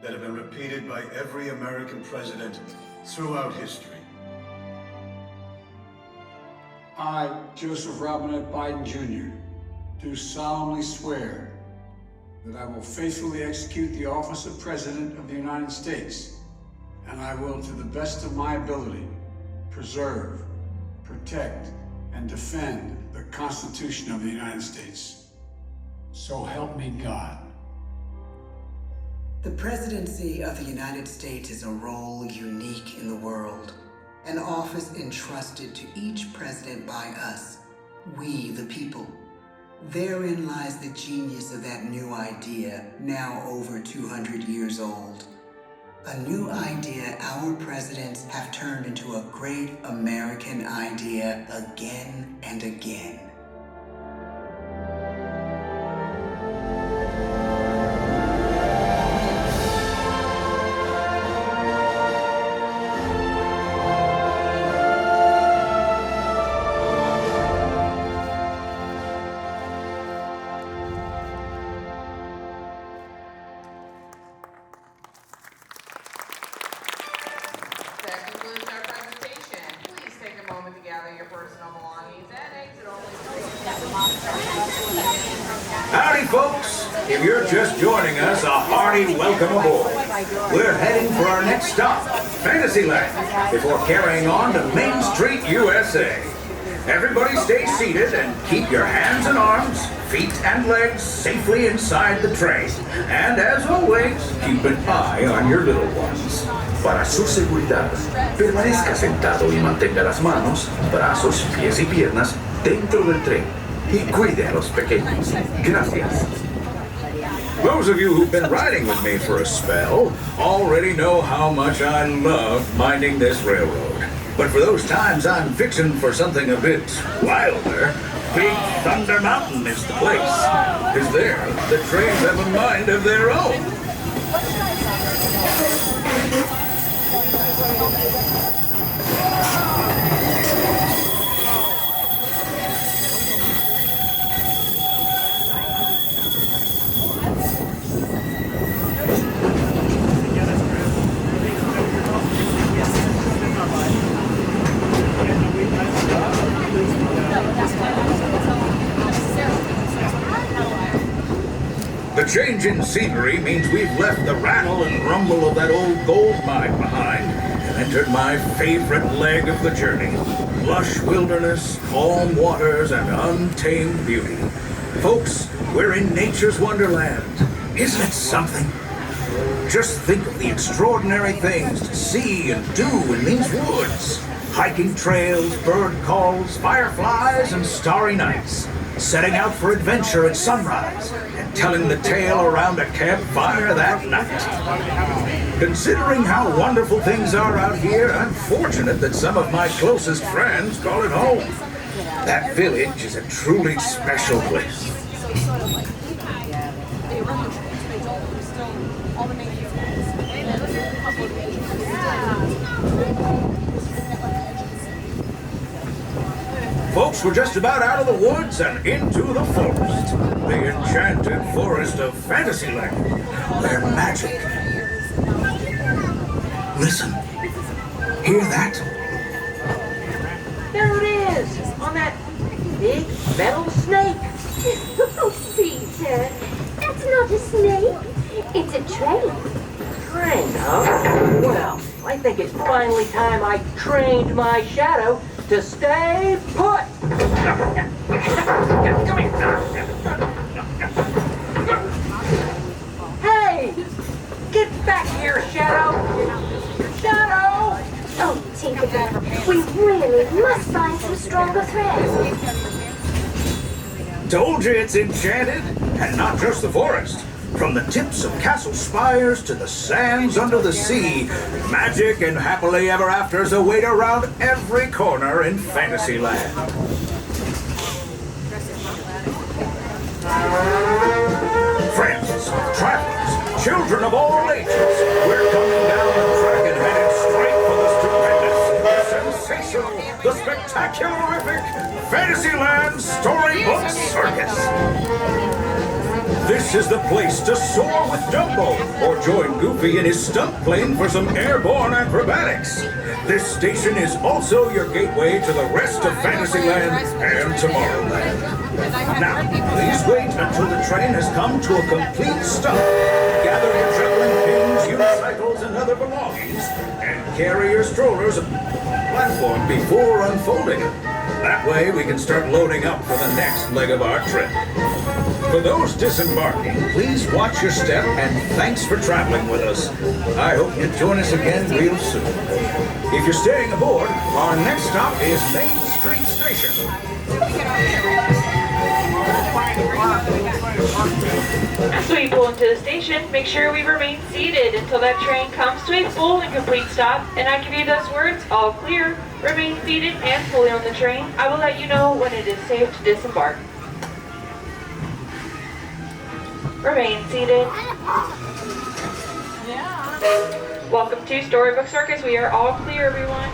that have been repeated by every American president throughout history. I, Joseph Robinette Biden Jr., do solemnly swear that I will faithfully execute the office of President of the United States, and I will, to the best of my ability, preserve, protect, and defend the Constitution of the United States. So help me God. The presidency of the United States is a role unique in the world, an office entrusted to each president by us, we the people. Therein lies the genius of that new idea, now over 200 years old. A new idea our presidents have turned into a great American idea again and again. Howdy, folks. If you're just joining us, a hearty welcome aboard. We're heading for our next stop, Fantasyland, before carrying on to Main Street, USA. Everybody stay seated and keep your hands and arms, feet and legs safely inside the train. And as always, keep an eye on your little ones. Para su seguridad, permanezca sentado y mantenga las manos, brazos, pies y piernas dentro del tren. Y cuide a los pequeños. Gracias. Those of you who've been riding with me for a spell already know how much I love minding this railroad. But for those times I'm fixing for something a bit wilder, Big Thunder Mountain is the place. Because there, the trains have a mind of their own. The change in scenery means we've left the rattle and rumble of that old gold mine behind and entered my favorite leg of the journey. Lush wilderness, calm waters, and untamed beauty. Folks, we're in nature's wonderland. Isn't it something? Just think of the extraordinary things to see and do in these woods. Hiking trails, bird calls, fireflies, and starry nights. Setting out for adventure at sunrise and telling the tale around a campfire that night. Considering how wonderful things are out here, I'm fortunate that some of my closest friends call it home. That village is a truly special place. Folks, we're just about out of the woods and into the forest. The enchanted forest of Fantasyland, where magic... Listen. Hear that? There it is, on that big metal snake. Oh, Peter, that's not a snake. It's a train. Train, huh? Well, I think it's finally time I trained my shadow to stay put. Come here. Hey! Get back here, Shadow! Shadow! Oh, Tinkerbell, we really must find some stronger threads. Told you it's enchanted, and not just the forest. From the tips of castle spires to the sands under the sea, magic and happily ever afters await around every corner in Fantasyland. Friends, travelers, children of all ages, we're coming down the track and headed straight for the stupendous, the sensational, the spectacular-rific Fantasyland Storybook Circus. This is the place to soar with Dumbo, or join Goofy in his stunt plane for some airborne acrobatics. This station is also your gateway to the rest of Fantasyland and Tomorrowland. Now, please wait until the train has come to a complete stop. Gather your juggling pins, unicycles, and other belongings, and carry your strollers up the platform before unfolding it. That way we can start loading up for the next leg of our trip. For those disembarking, please watch your step and thanks for traveling with us. I hope you join us again real soon. If you're staying aboard, our next stop is Main Street Station. As we pull into the station, make sure we remain seated until that train comes to a full and complete stop, and I give you those words, all clear. Remain seated and fully on the train. I will let you know when it is safe to disembark. Remain seated. Welcome to Storybook Circus. We are all clear, everyone.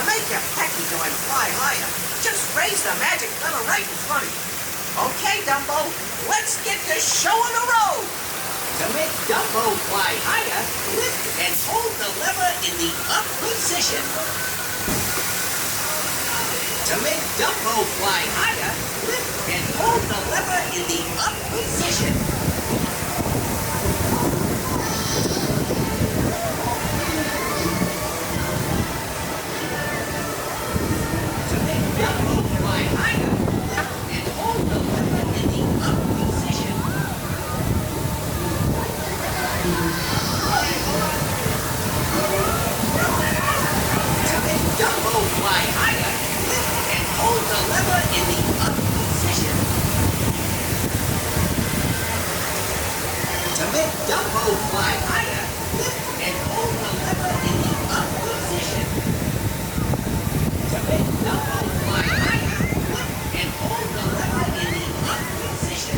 make your pecky go and fly higher, just raise the magic lever right in front of you. Okay, Dumbo, let's get the show on the road. To make Dumbo fly higher, lift and hold the lever in the up position. To make Dumbo fly higher, lift and hold the lever in the up position. To make Dumbo fly higher, lift and hold the lever in the up position. To make Dumbo fly higher, hold the lever in the up position. To make Dumbo fly higher, lift and hold the lever in the up position. To make Dumbo fly higher, lift and hold the lever in the up position.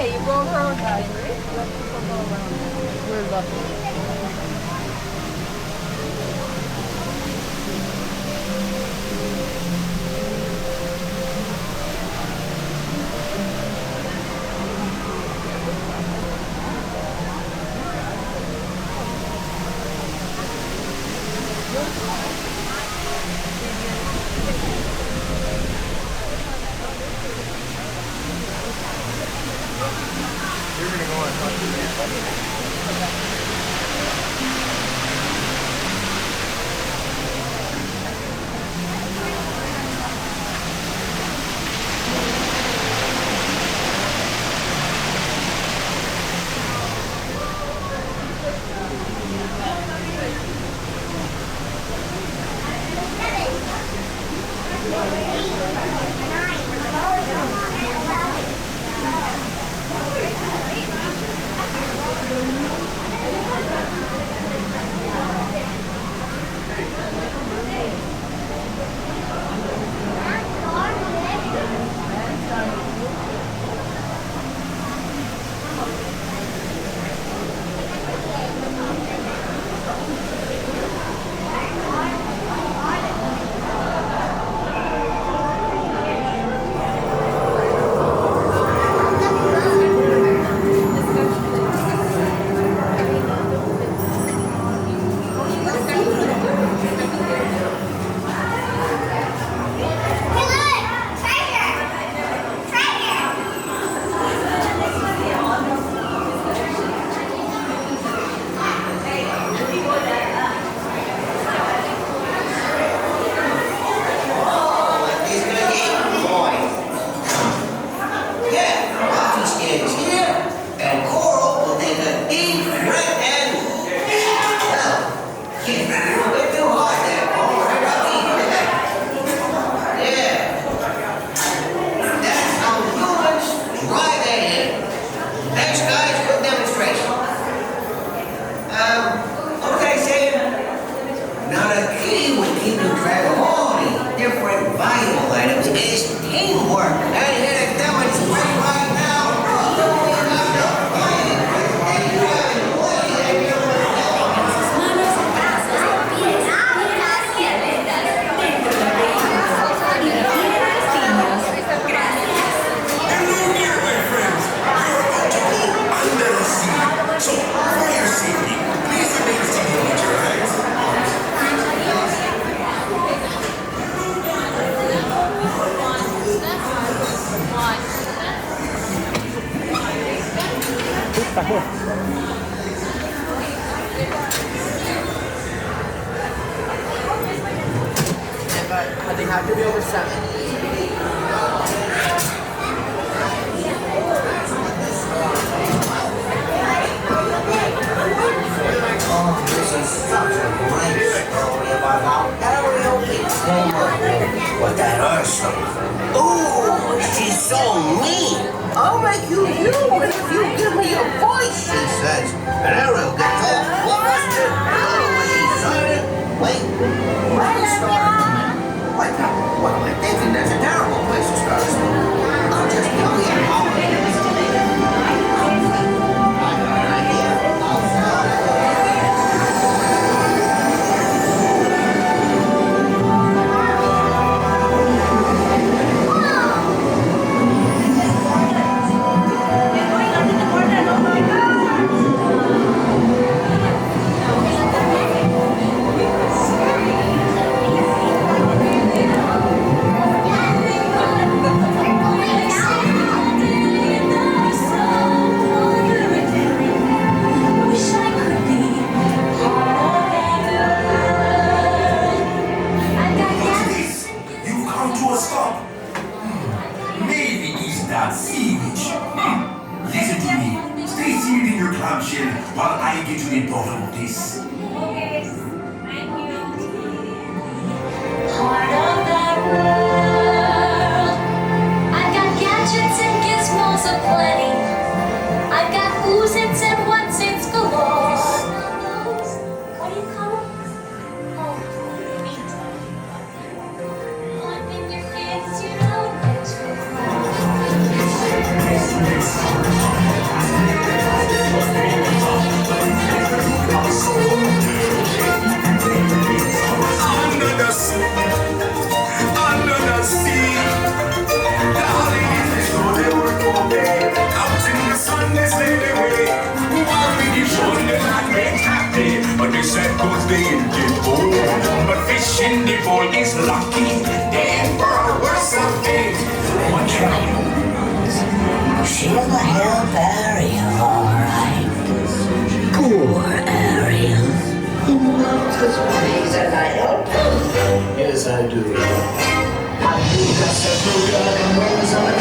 Hey, you go around, guys. We're lucky. But they have to be over 7. Oh, this is such a great story about how Ariel became with that Ursula. Ooh, she's so mean. I'll make you human if you give me a voice, she says. And Ariel gets all flustered. Oh, she's silent. Wait, What am I thinking? That's a terrible place to start. I'll just tell you how it is. While I get to the bottom of this. Okay, thank you. Part of that world. I've got gadgets and gizmos aplenty. I've got who's its and what's its galore. What do you call them? Oh, meat. One thing your kids you don't get to. stay in the bowl. But fish in the bowl is lucky. And for a worse of fate, one try. She'll help Ariel, alright. Poor Ariel. Please, and I help him. Yes, I do. I do got several dragon wings on the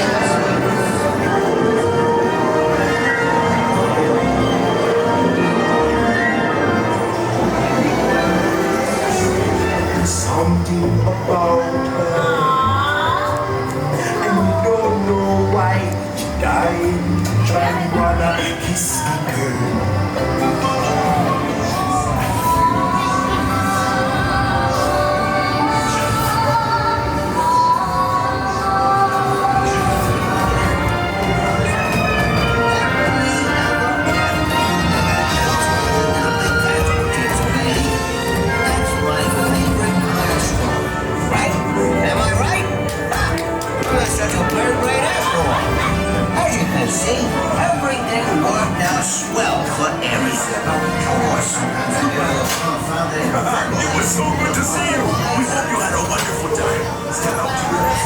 Something about her, and you don't know why she died. Trying to wanna kiss the girl. See, everything worked out swell for Ariel. Of course. It was so good to see you. We hope you had a wonderful time. Stand up to yours.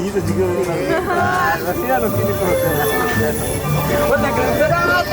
gitu juga masih ada gini perutnya. Udah gerak.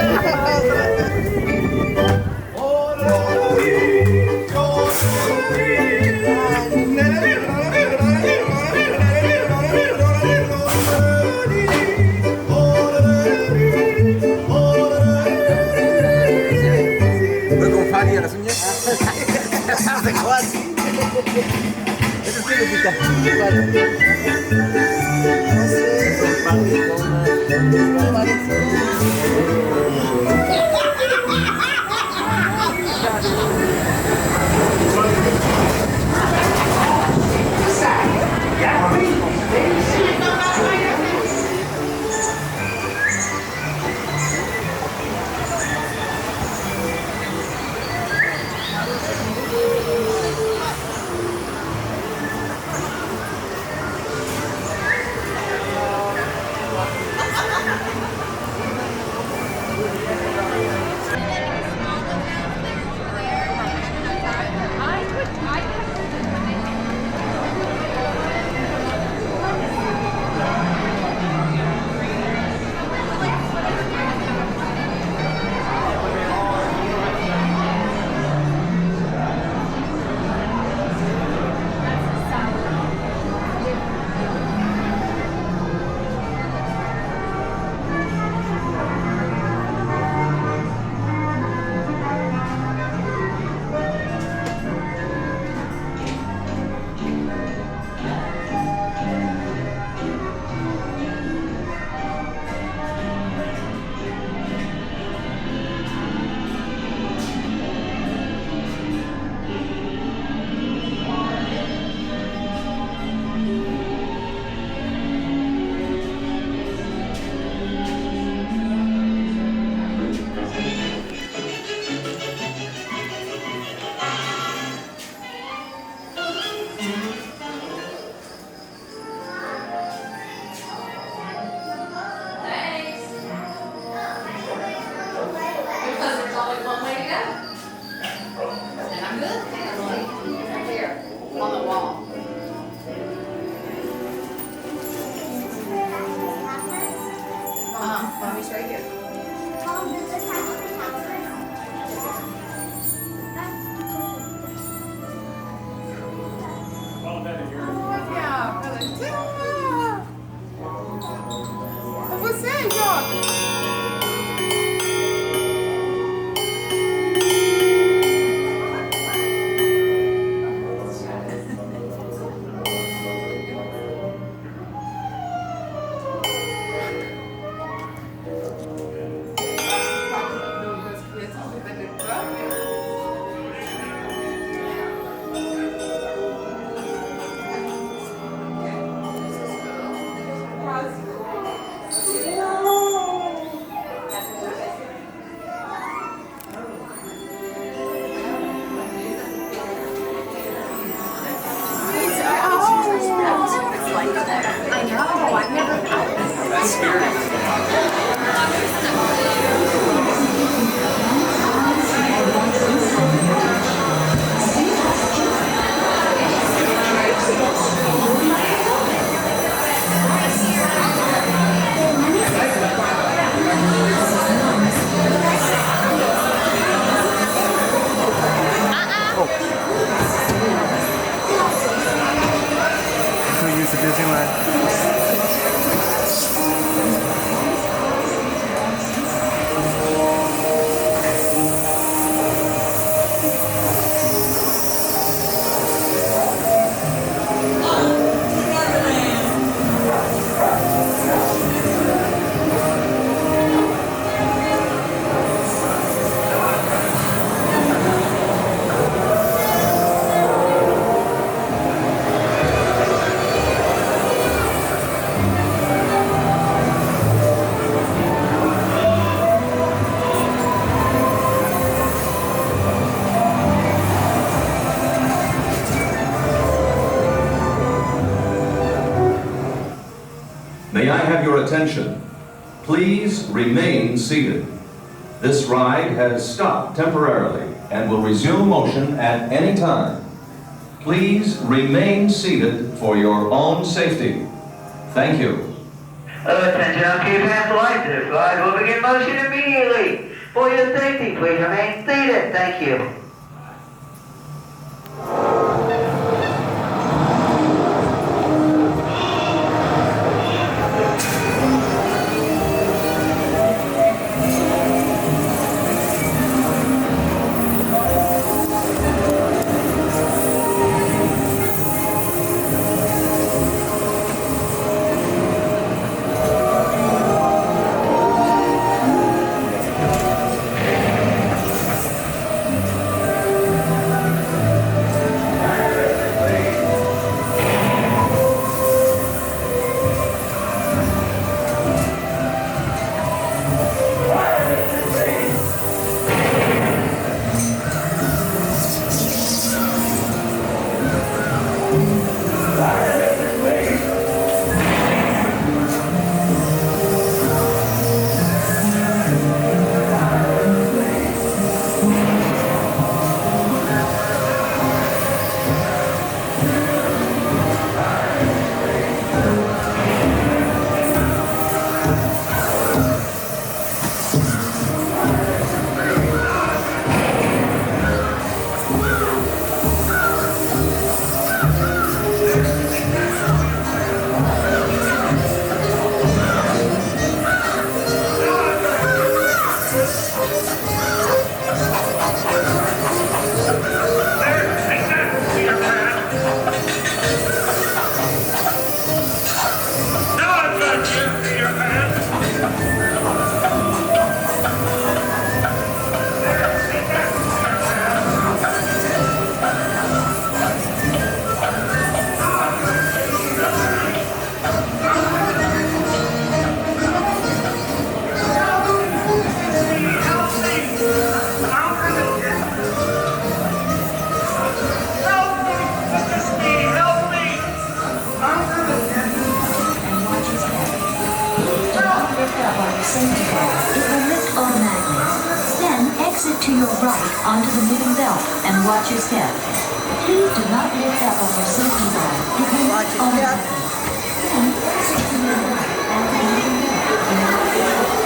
May I have your attention? Please remain seated. This ride has stopped temporarily and will resume motion at any time. Please remain seated for your own safety. Thank you. Attention on key pass lights. The flight will begin motion immediately. For your safety, please remain seated. Thank you. To your right onto the moving belt and watch your step. Please do not lift up on your safety valve. It will lift automatically. Then exit to your right onto the moving belt and watch your step.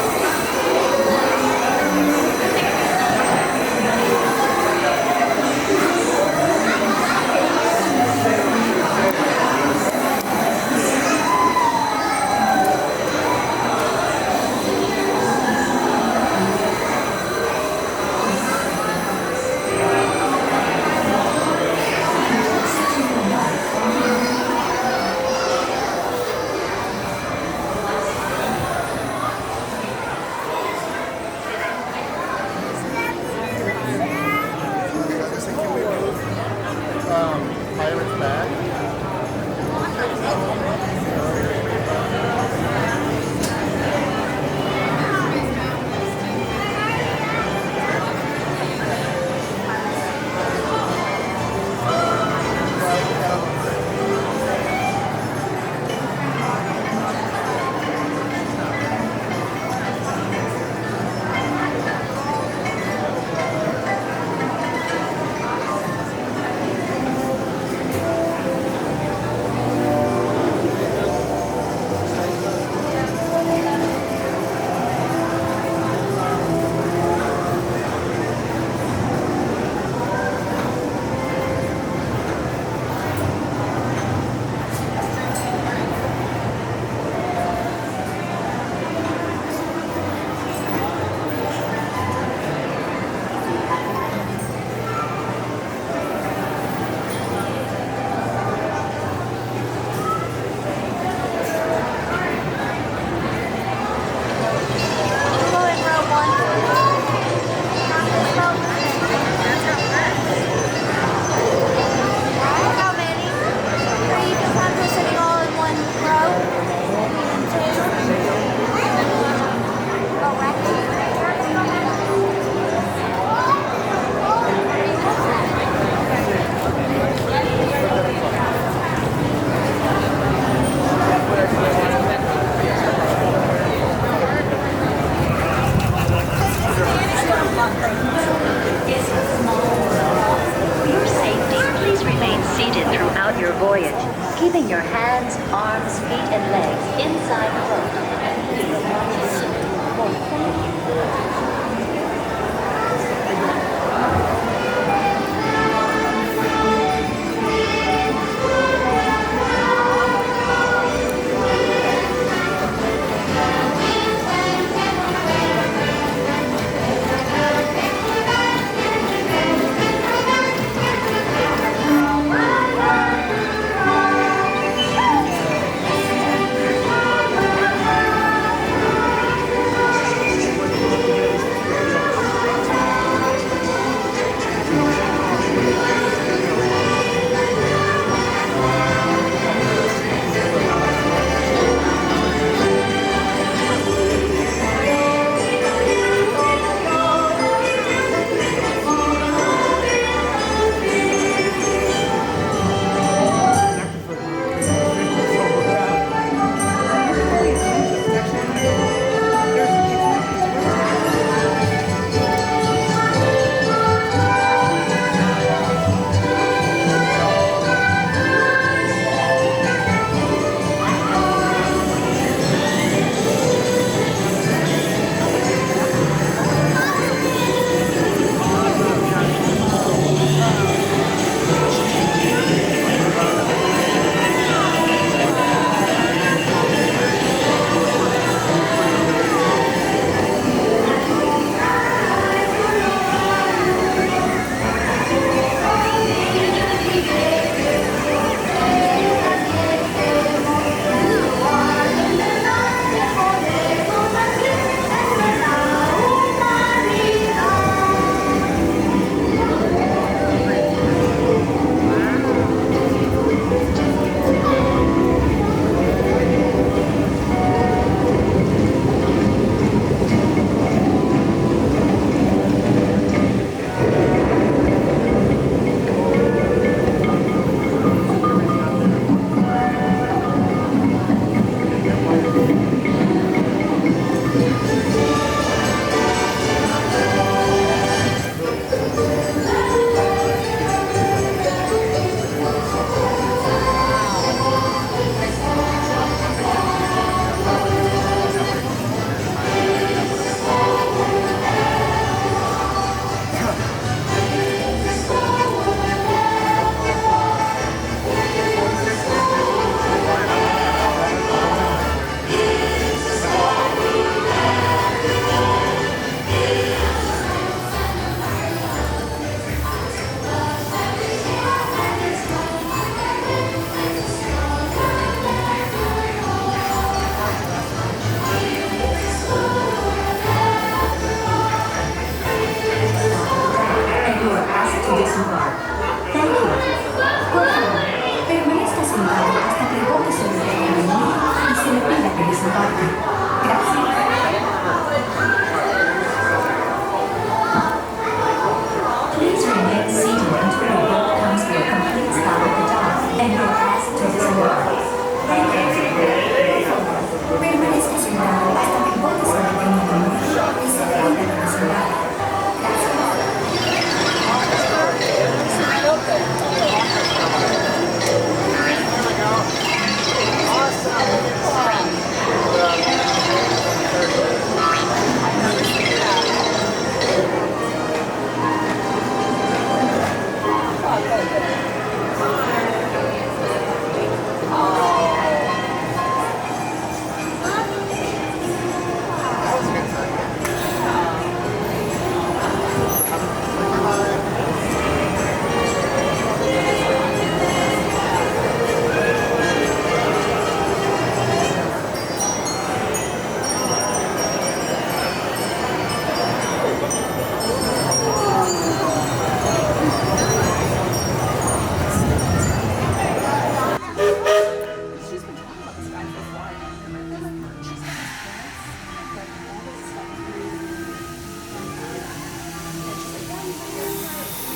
side road. Please watch your seat.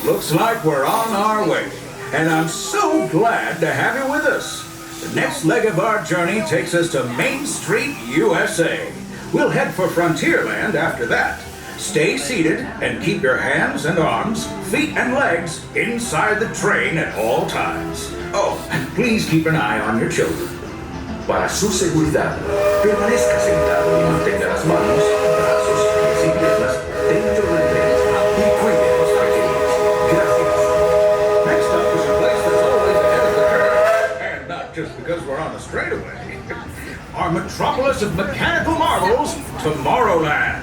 Looks like we're on our way, and I'm so glad to have you with us. The next leg of our journey takes us to Main Street, USA. We'll head for Frontierland after that. Stay seated and keep your hands and arms, feet and legs inside the train at all times. Oh, and please keep an eye on your children. Para su seguridad, permanezca sentado y mantenga las manos, brazos, pies y piernas dentro del tren y cuide a los pequeños. Gracias. Next up is a place that's always ahead of the curve, and not just because we're on the straightaway. Our metropolis of mechanical marvels, Tomorrowland.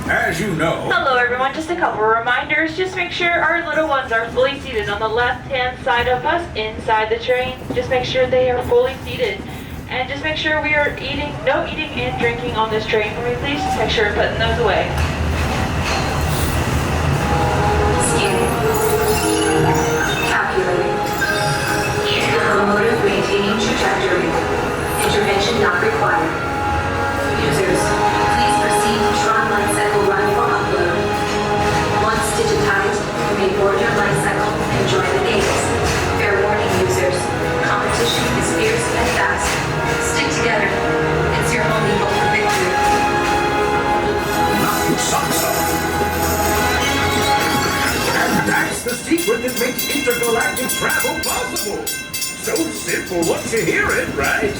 As you know... Hello everyone, just a couple of reminders. Just make sure our little ones are fully seated on the left-hand side of us inside the train. Just make sure they are fully seated. And just make sure we are no eating and drinking on this train. Can we please just make sure we're putting those away? Calculating. Locomotive maintaining trajectory. Intervention not required. Users, please proceed to Tron Lightcycle Run for upload. Once digitized, you may board your Lightcycle and join the games. Fair warning, users. Competition is fierce and fast. Stick together. It's your only hope for victory. Not you salsa. And that's the secret that makes intergalactic travel possible. So simple once you hear it, right?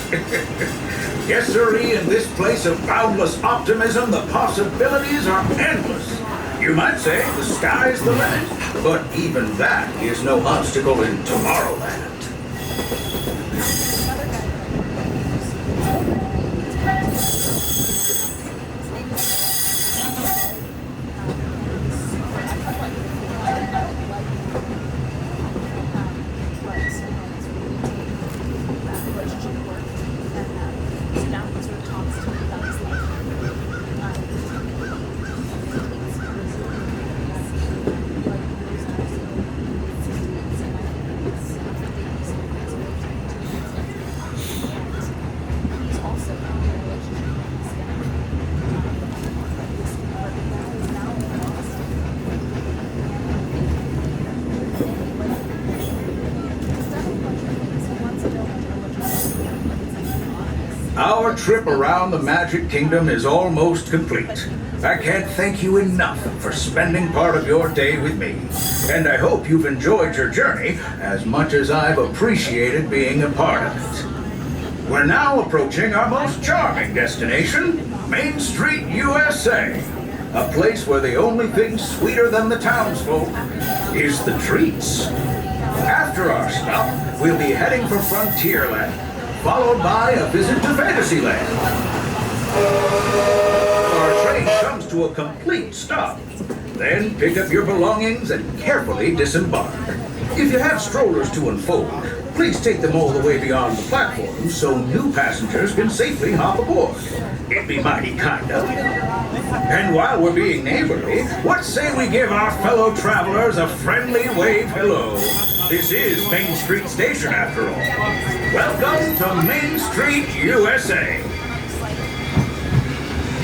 Yes, sirree, in this place of boundless optimism, the possibilities are endless. You might say the sky's the limit, but even that is no obstacle in Tomorrowland. Our trip around the Magic Kingdom is almost complete. I can't thank you enough for spending part of your day with me. And I hope you've enjoyed your journey as much as I've appreciated being a part of it. We're now approaching our most charming destination, Main Street, USA. A place where the only thing sweeter than the townsfolk is the treats. After our stop, we'll be heading for Frontierland, followed by a visit to Fantasyland. Our train comes to a complete stop. Then pick up your belongings and carefully disembark. If you have strollers to unfold, please take them all the way beyond the platform so new passengers can safely hop aboard. It'd be mighty kind of you. And while we're being neighborly, what say we give our fellow travelers a friendly wave hello? This is Main Street Station, after all. Welcome to Main Street, USA.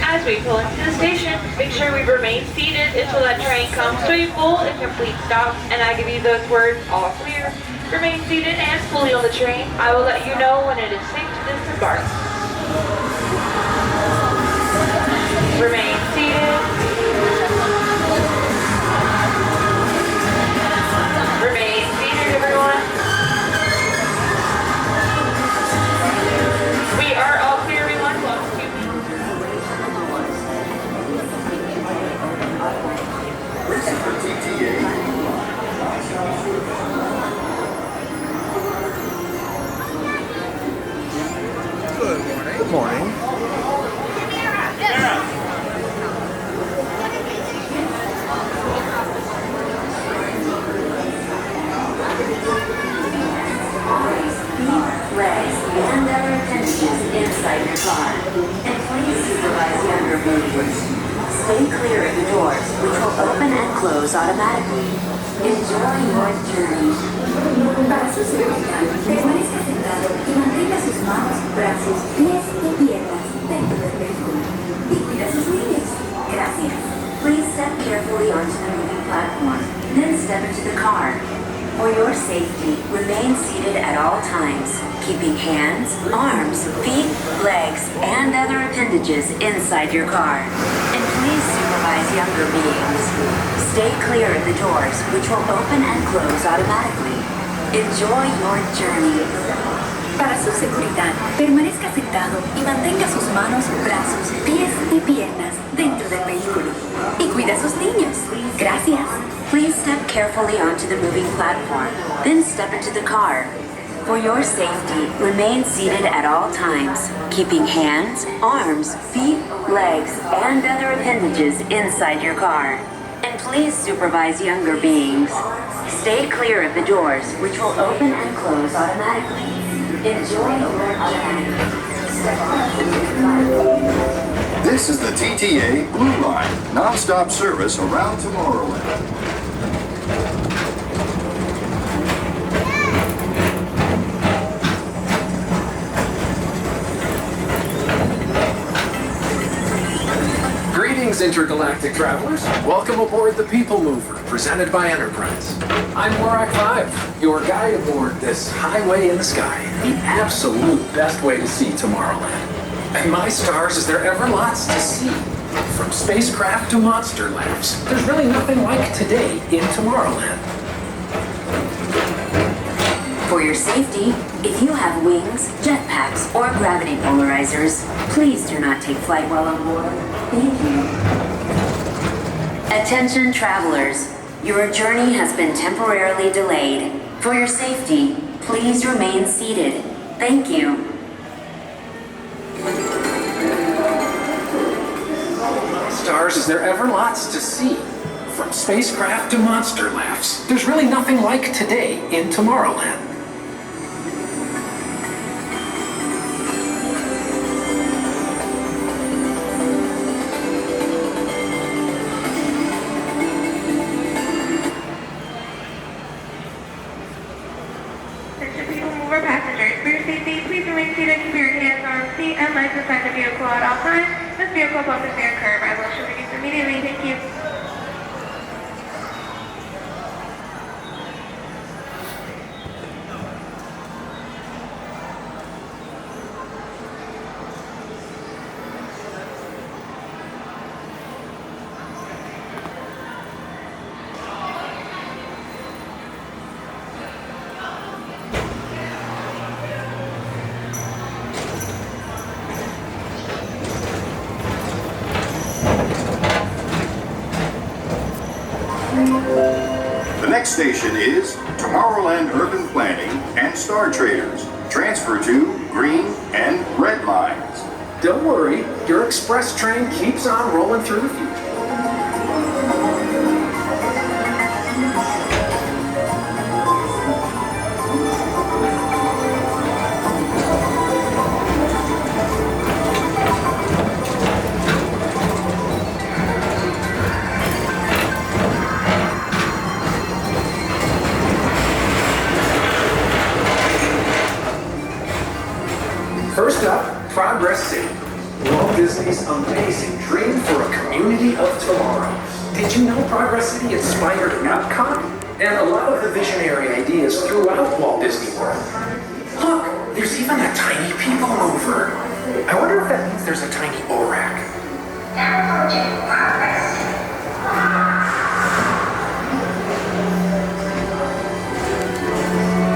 As we pull into the station, make sure we remain seated until that train comes to a full and complete stop, and I give you those words all clear. Remain seated and fully on the train. I will let you know when it is safe to disembark. Remain seated. Remain seated, everyone. We are all clear, everyone. Welcome to Good morning. Legs and other appendages inside your car. And please supervise younger movers. Stay clear of the doors, which will open and close automatically. Enjoy your journey. Para su seguridad, permanezca sentado y mantenga sus manos, brazos, pies y piernas dentro del vehículo. Y cuida sus niños. Gracias. Please step carefully onto the moving platform, then step into the car. For your safety, remain seated at all times, keeping hands, arms, feet, legs, and other appendages inside your car. And please supervise younger beings. Stay clear of the doors, which will open and close automatically. Enjoy your journey. Para su seguridad, permanezca sentado y mantenga sus manos, brazos, pies y piernas dentro del vehículo. Y cuida a sus niños. Gracias. Please step carefully onto the moving platform, then step into the car. For your safety, remain seated at all times, keeping hands, arms, feet, legs, and other appendages inside your car. And please supervise younger beings. Stay clear of the doors, which will open and close automatically. Enjoy your automatic. This is the TTA Blue Line, non-stop service around Tomorrowland. Greetings, intergalactic travelers. Welcome aboard the Peoplemover, presented by Enterprise. I'm Morak 5, your guide aboard this highway in the sky, the absolute best way to see Tomorrowland. And my stars, is there ever lots to see? From spacecraft to monster labs, there's really nothing like today in Tomorrowland. For your safety, if you have wings, jetpacks, or gravity polarizers, please do not take flight while on board. Thank you. Attention travelers, your journey has been temporarily delayed. For your safety, please remain seated. Thank you. Stars, is there ever lots to see? From spacecraft to monster labs, there's really nothing like today in Tomorrowland. Peoplemover passengers, for your safety, please remain seated, keep your hands, arms, feet, and legs inside the vehicle at all times. This vehicle is on the stand curve. I will show you immediately. Thank you. The next station is Tomorrowland Urban Planning and Star Traders. Transfer to green and red lines. Don't worry, your express train keeps on rolling through the future. First up, Progress City. Walt Disney's amazing dream for a community of tomorrow. Did you know Progress City inspired Epcot? And a lot of the visionary ideas throughout Walt Disney World. Look, there's even a tiny Peoplemover. I wonder if that means there's a tiny ORAC.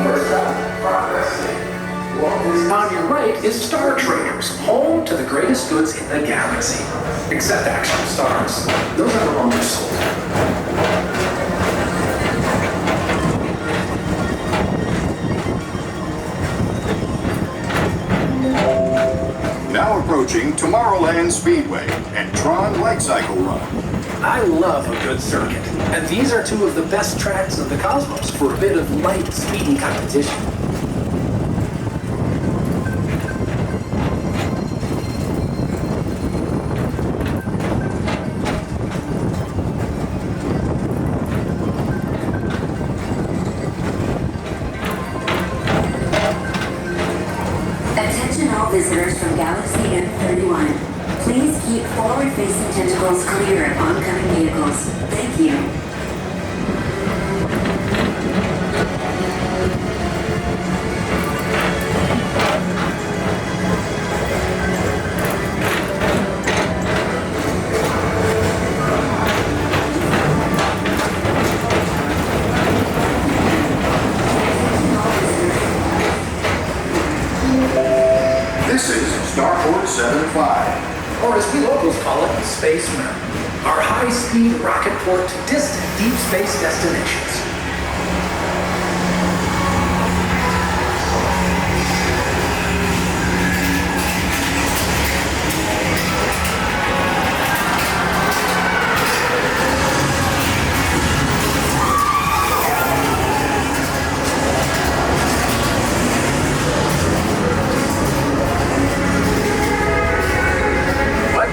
First up, Progress City. On your right is Star Traders, home to the greatest goods in the galaxy. Except actual stars. Those are the longer sold. Now approaching Tomorrowland Speedway and Tron Lightcycle Run. I love a good circuit, and these are two of the best tracks in the cosmos for a bit of light, speedy competition. Visitors from Galaxy M31, please keep forward-facing tentacles clear of oncoming vehicles. Thank you. This is Starport 75. Or as we locals call it, Space Mountain. Our high-speed rocket port to distant deep space destinations.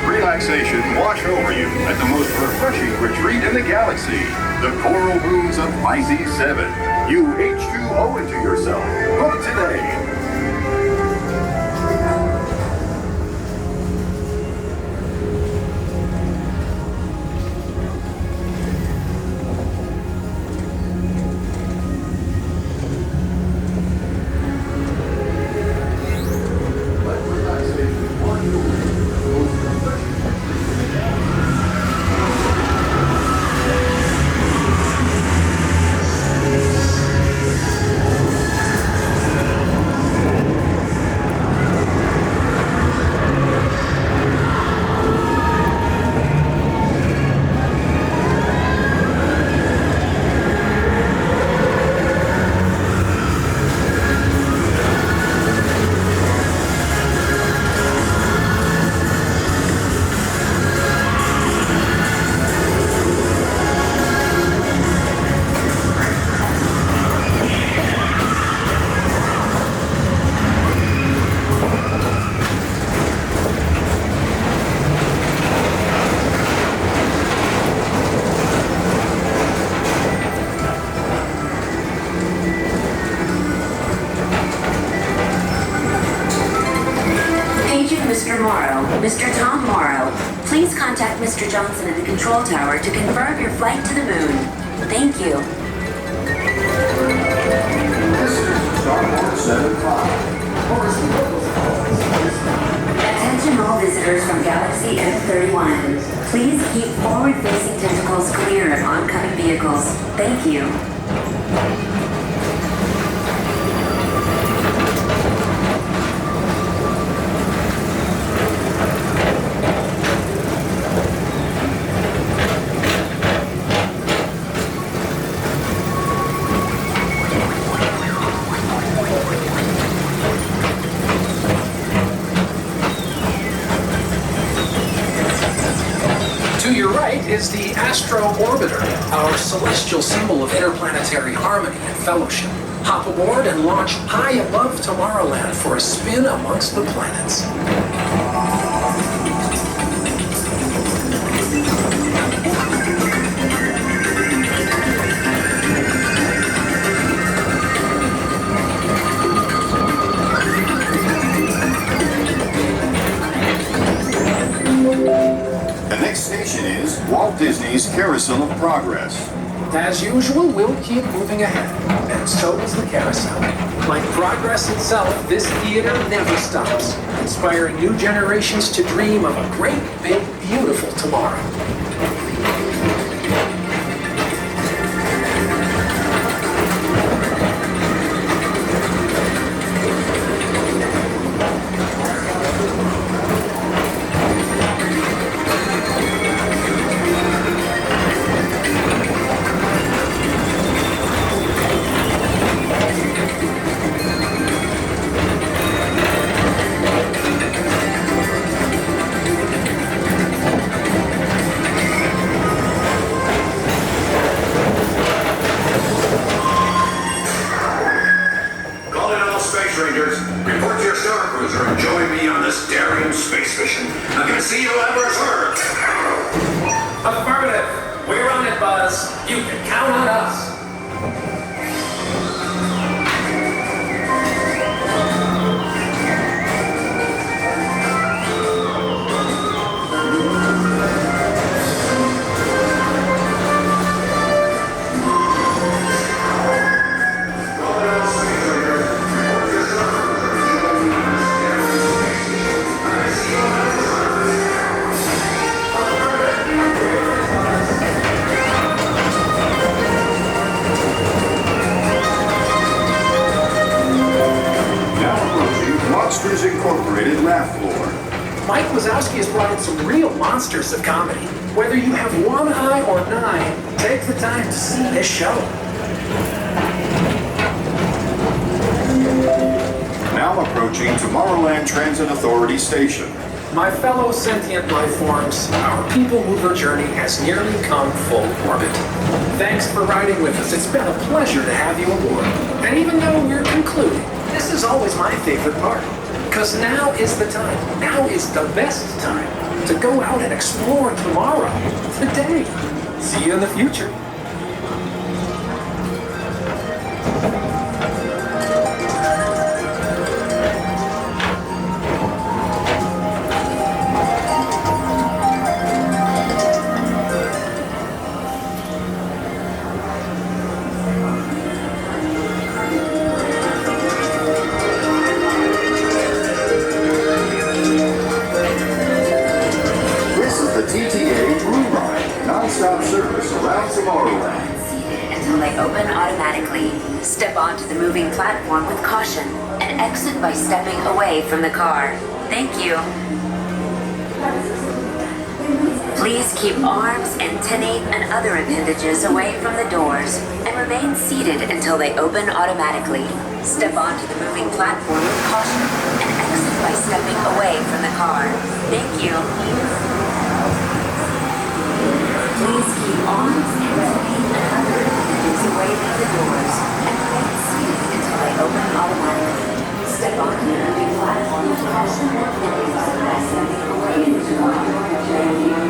Relaxation wash over you at the most refreshing retreat in the galaxy, the coral moons of Pisces 7. You H2O into yourself. Book today. Mr. Tom Morrow, please contact Mr. Johnson at the control tower to confirm your flight to the moon. Thank you. This is Starport 75. Attention all visitors from Galaxy F31. Please keep forward-facing tentacles clear of oncoming vehicles. Thank you. Is the Asto Orbiter, our celestial symbol of interplanetary harmony and fellowship. Hop aboard and launch high above Tomorrowland for a spin amongst the planets. The next station is Walt Disney's Carousel of Progress. As usual, we'll keep moving ahead, and so does the carousel. Like progress itself, this theater never stops, inspiring new generations to dream of a great, big, beautiful tomorrow. incorporated laugh floor. Mike Wazowski has brought in some real monsters of comedy. Whether you have one eye or 9, take the time to see this show. Now approaching Tomorrowland Transit Authority Station. My fellow sentient life forms, our people mover journey has nearly come full orbit. Thanks for riding with us. It's been a pleasure to have you aboard. And even though we're concluding, this is always my favorite part. Because now is the time. Now is the best time to go out and explore tomorrow, today. See you in the future. Until they open automatically. Step onto the moving platform with caution and exit by stepping away from the car. Thank you. Please keep arms, antennae, and other appendages away from the doors and remain seated until they open automatically. Step onto the moving platform with caution and exit by stepping away from the car. Thank you. Please keep arms, antennae, and other appendages away from the doors and remain seated until they open automatically. Step onto the moving platform with caution and exit by stepping away from the car. Thank you.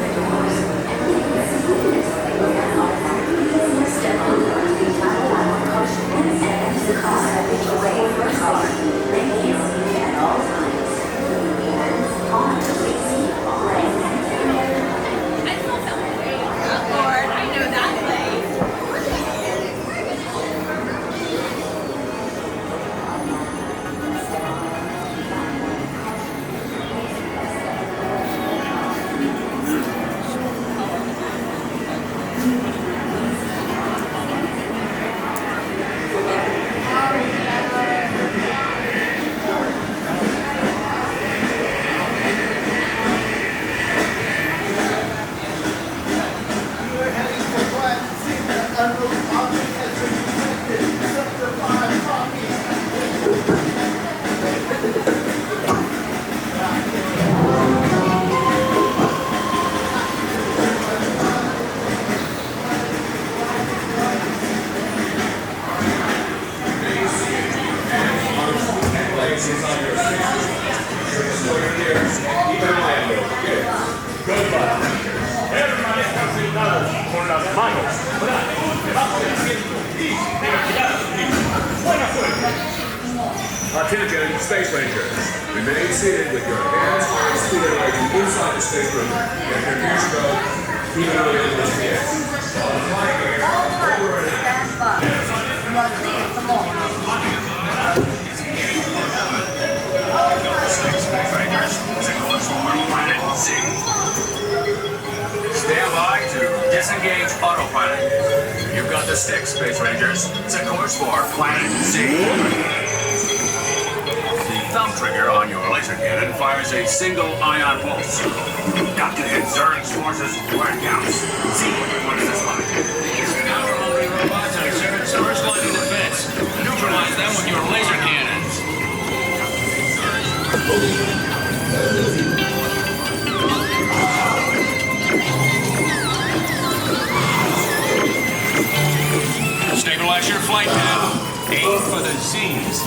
Please keep arms, antennae, and other appendages away from the doors and remain seated until they open automatically. Step onto the moving platform with caution and exit by stepping away from the car. Thank you. At all times, hands on, please keep on. I still felt way. Oh Lord, I know that place. Attention, Space Rangers. Remain seated with your hands on speeder lighting inside the stateroom. Get your gears go. Keep it on in this yes. On flying air, Space Rangers, signal for planet Z. Stand by to disengage autopilot. You've got the stick, Space Rangers. Set course for planet Z. Thumb trigger on your laser cannon fires a single ion pulse. Got to hit Zerg's forces where it counts. See what is this like? These power-hungry robots are exerting first line of defense. Neutralize them with your laser cannons. Stabilize your flight path. Aim for the Z's.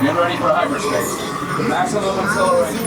Get ready for hyperspace. Maximum acceleration.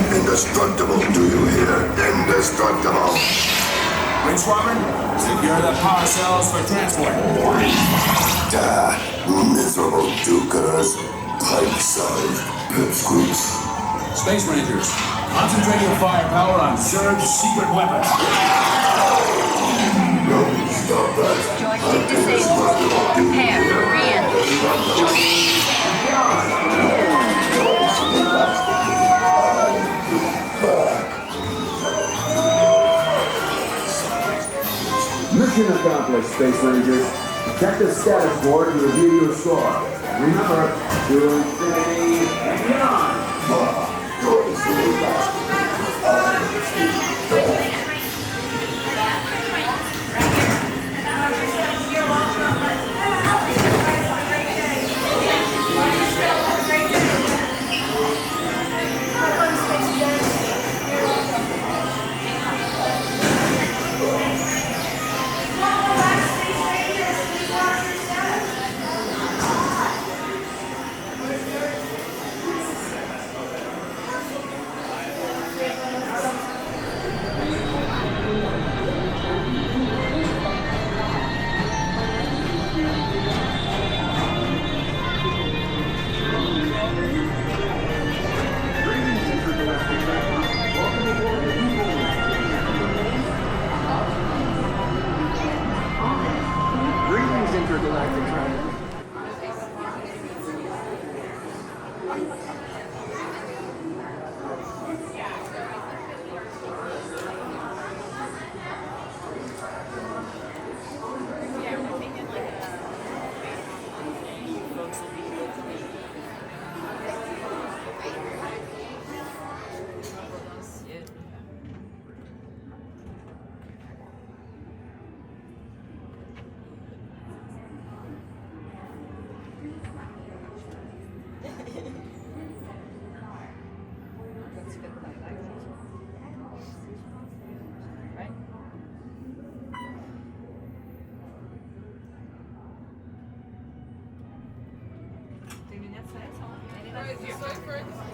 Indestructible, do you hear? Indestructible. Wing Squadron, secure the power cells for transport. Miserable dukers. Pipe-sized pipsqueaks. Space Rangers, concentrate your firepower on Surge's secret weapon. No, stop that. Joystick disabled. Prepare for re-entry. Mission accomplished, Space Rangers. Check the status board to review your score. Remember, to infinity and beyond.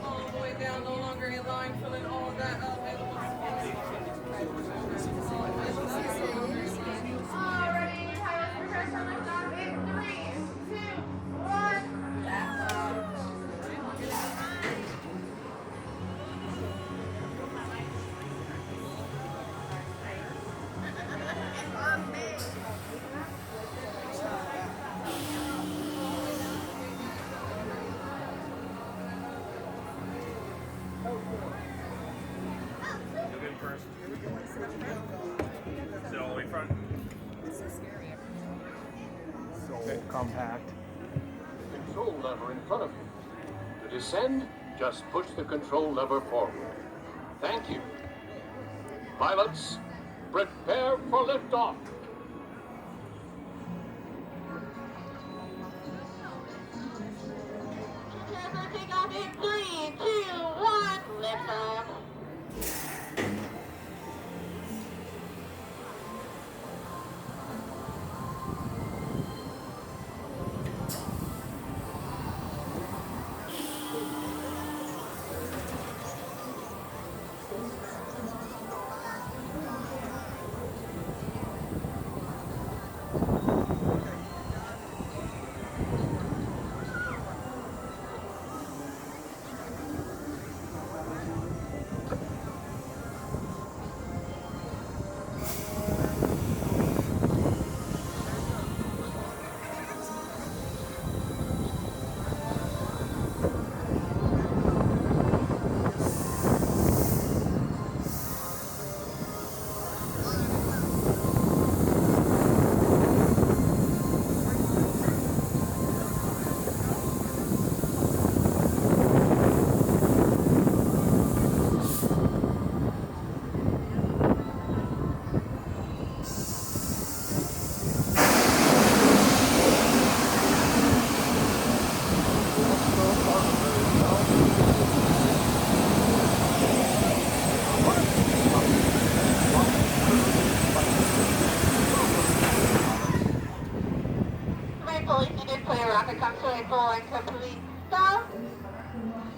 All the way down, no longer in line, filling all of that available space. Alrighty, pilots, prepare for liftoff in 3, 2, 1. You'll get first. compact. Control lever in front of you. To descend, just push the control lever forward. Thank you. Pilots, prepare for liftoff. 3, 2, 1, lift off.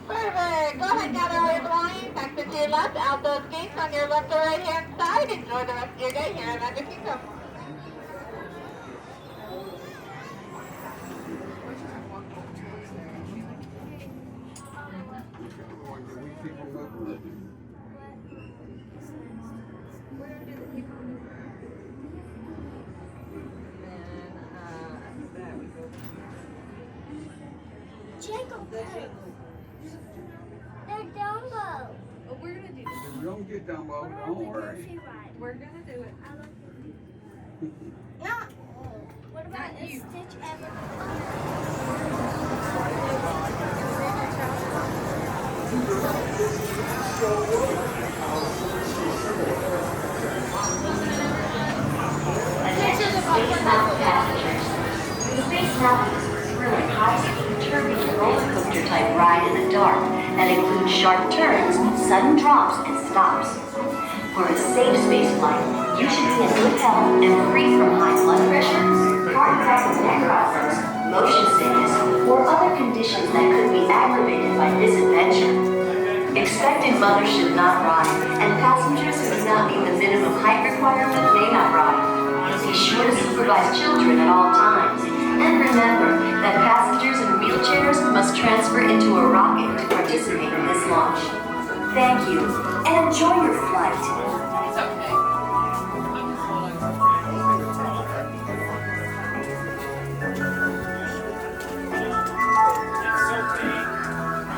Perfect. Go ahead, gather all your belongings. Exit to your left, out those gates on your left or right hand side. Enjoy the rest of your day here in Magic Kingdom. Jingle Cruise. They're Dumbo. Oh, we're gonna do this. If we don't get Dumbo, don't worry. We're gonna do it. Not. What about a Stitch ever? Attention Space Mountain passengers. Space Mountain is a thrilling high-speed turbulent roller coaster type ride in the dark that includes sharp turns, sudden drops, and stops. For a safe space flight, you should be in good health and free from high blood pressure, heart attacks and neck problems, motion sickness, or other conditions that could be aggravated by this adventure. Expectant mothers should not ride, and passengers who do not meet the minimum height requirement may not ride. Be sure to supervise children at all times, and remember that passengers in wheelchairs must transfer into a rocket to participate in this launch. Thank you, and enjoy your flight. It's okay.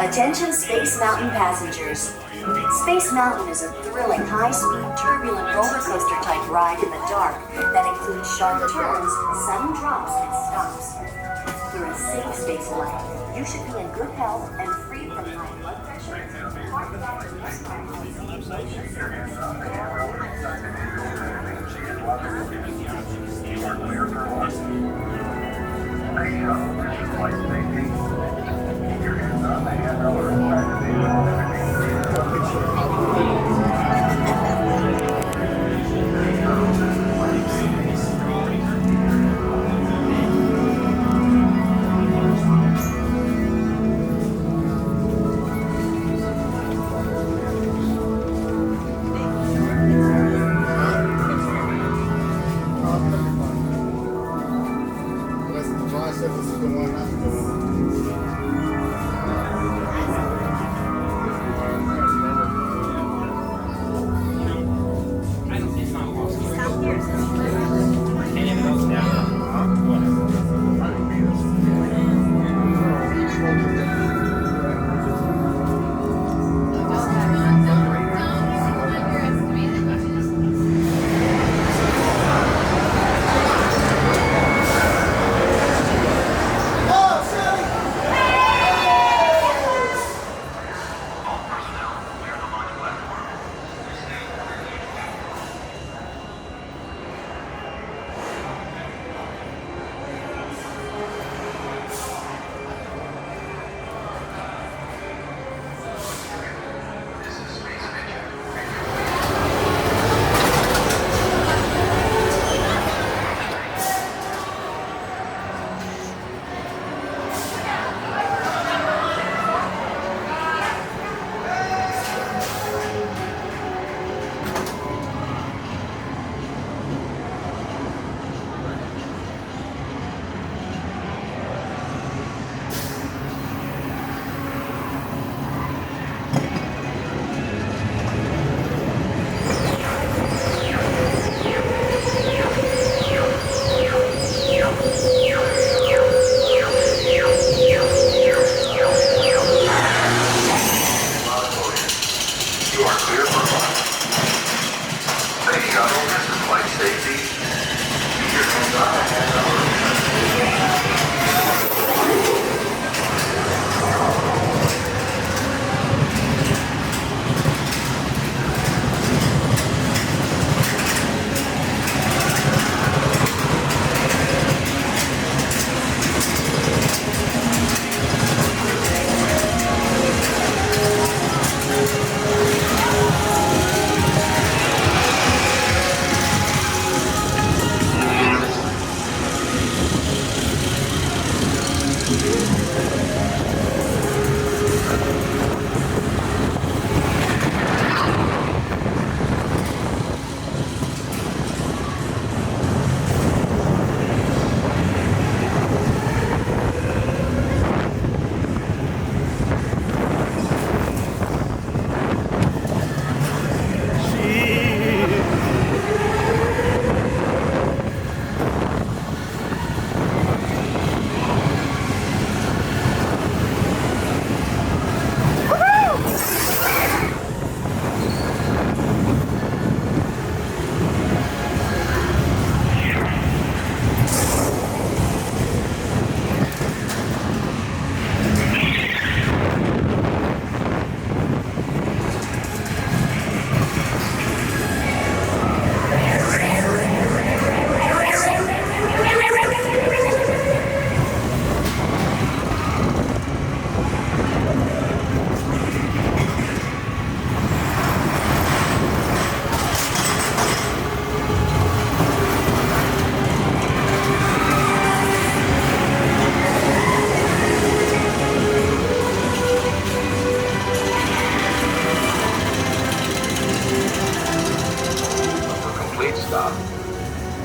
Attention Space Mountain passengers. Space Mountain is a thrilling high-speed turbulent roller coaster type ride in the dark that includes sharp turns, sudden drops, and stops. For a safe space flight, you should be in good health and free from high blood pressure, heart attack, and neck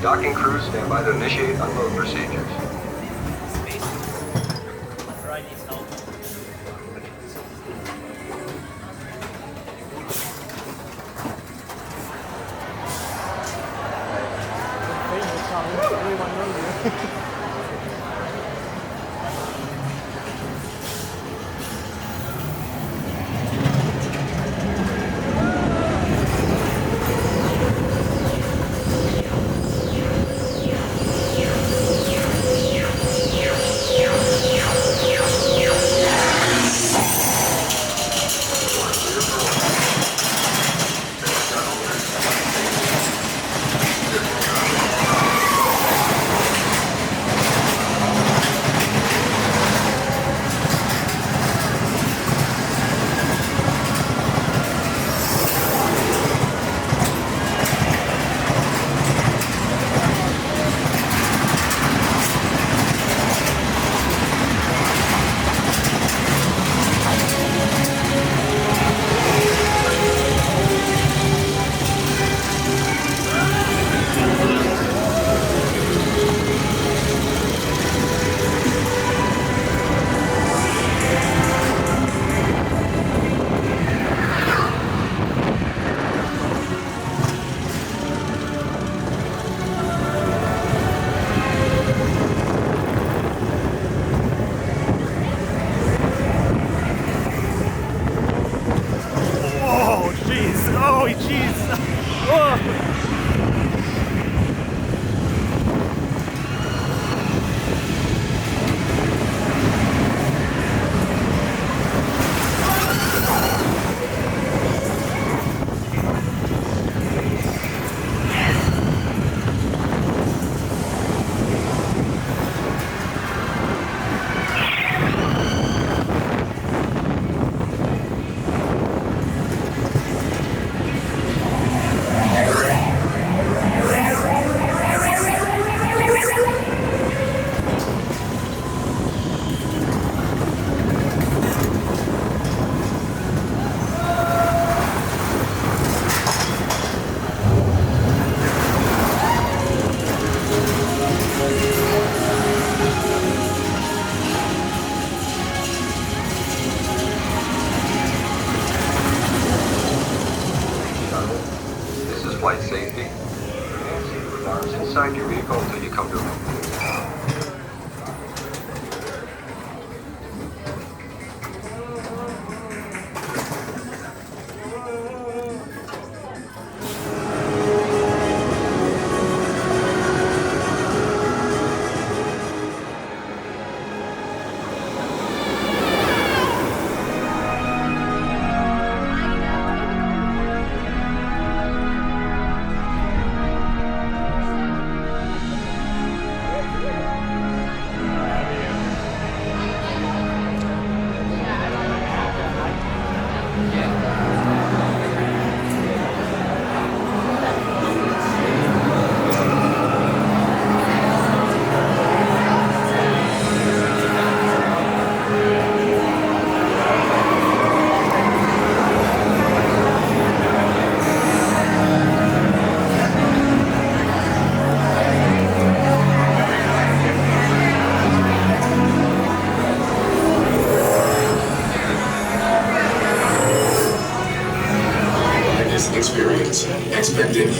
Docking crew, stand by to initiate unload procedures.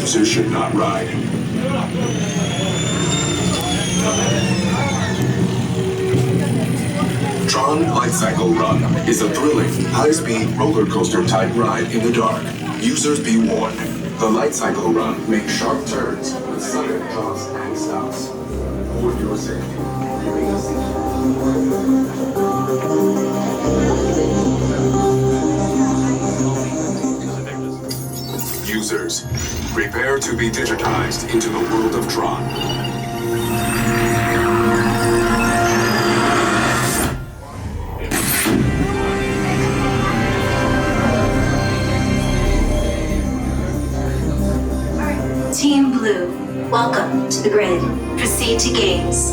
users should not ride. Tron Lightcycle Run is a thrilling, high-speed roller coaster type ride in the dark. Users be warned. The Lightcycle Run makes sharp turns with sudden drops and stops. For your safety, remain seated. Users, prepare to be digitized into the world of Tron. Team Blue, welcome to the grid. Proceed to games.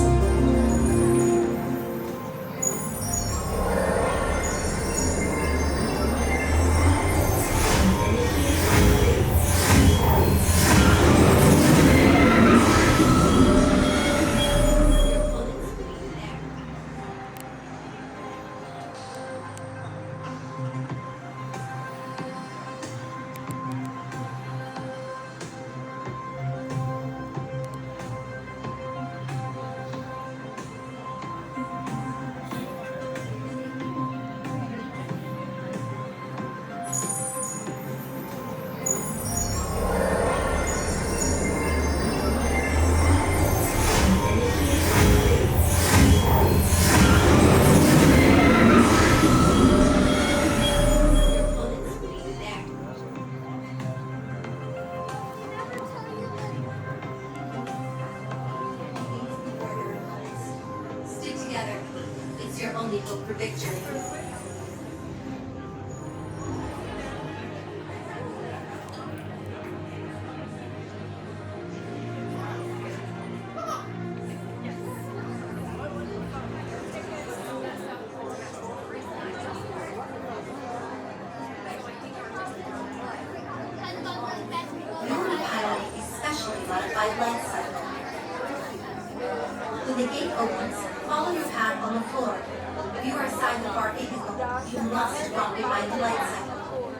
When the gate opens, follow your path on the floor. If you are assigned the bar vehicle, you must walk behind the light cycle.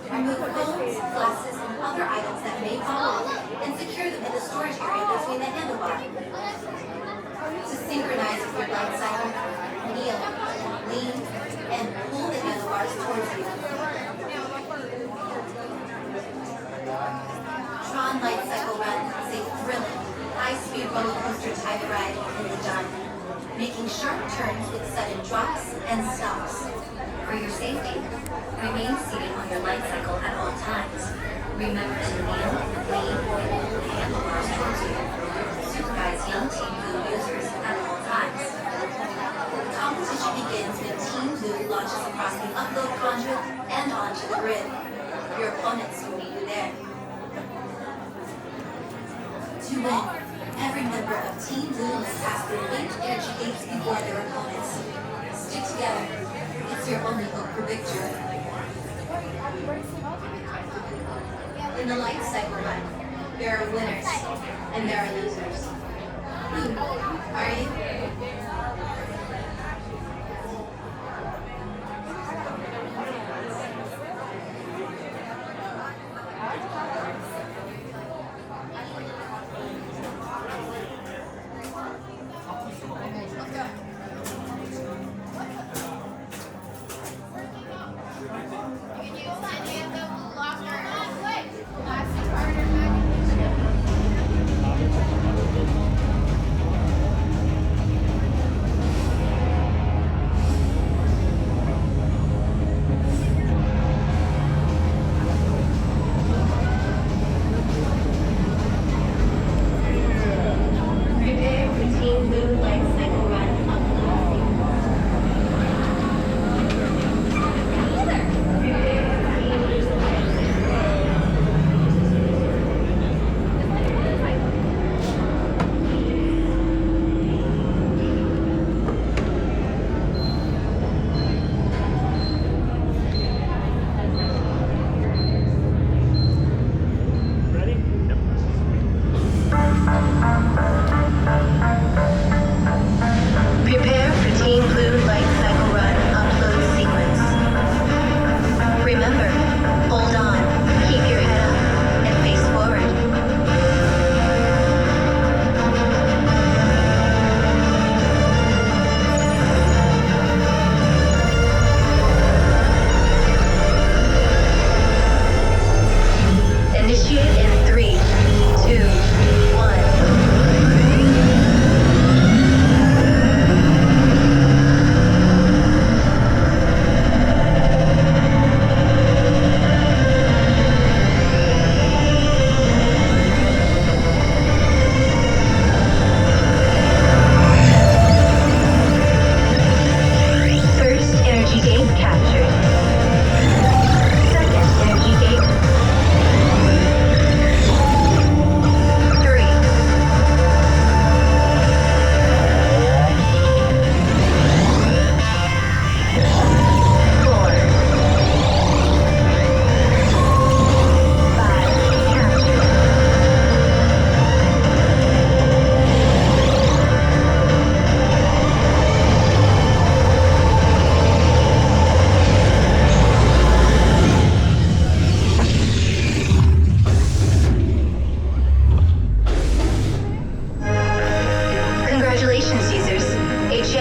Remove phones, glasses, and other items that may fall off, and secure them in the storage area between the handlebar. To synchronize with your light cycle, kneel, lean, and pull the handlebars towards you. Tron Lightcycle Run is a thrilling, high-speed roller coaster type ride in the dark, making sharp turns with sudden drops and stops. For your safety, remain seated on your light cycle at all times. Remember to kneel, lean, and pull the handlebars towards you. Supervise young Team Blue users at all times. The competition begins when Team Blue launches across the upload conduit and onto the grid. Your opponents will meet you there. To win, every member of Team Blue must pass their linked energy gates before their opponents. Stick together. It's your only hope for victory. In the light cycle run, there are winners and there are losers. Who are you?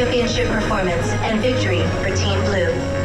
championship performance and victory for Team Blue.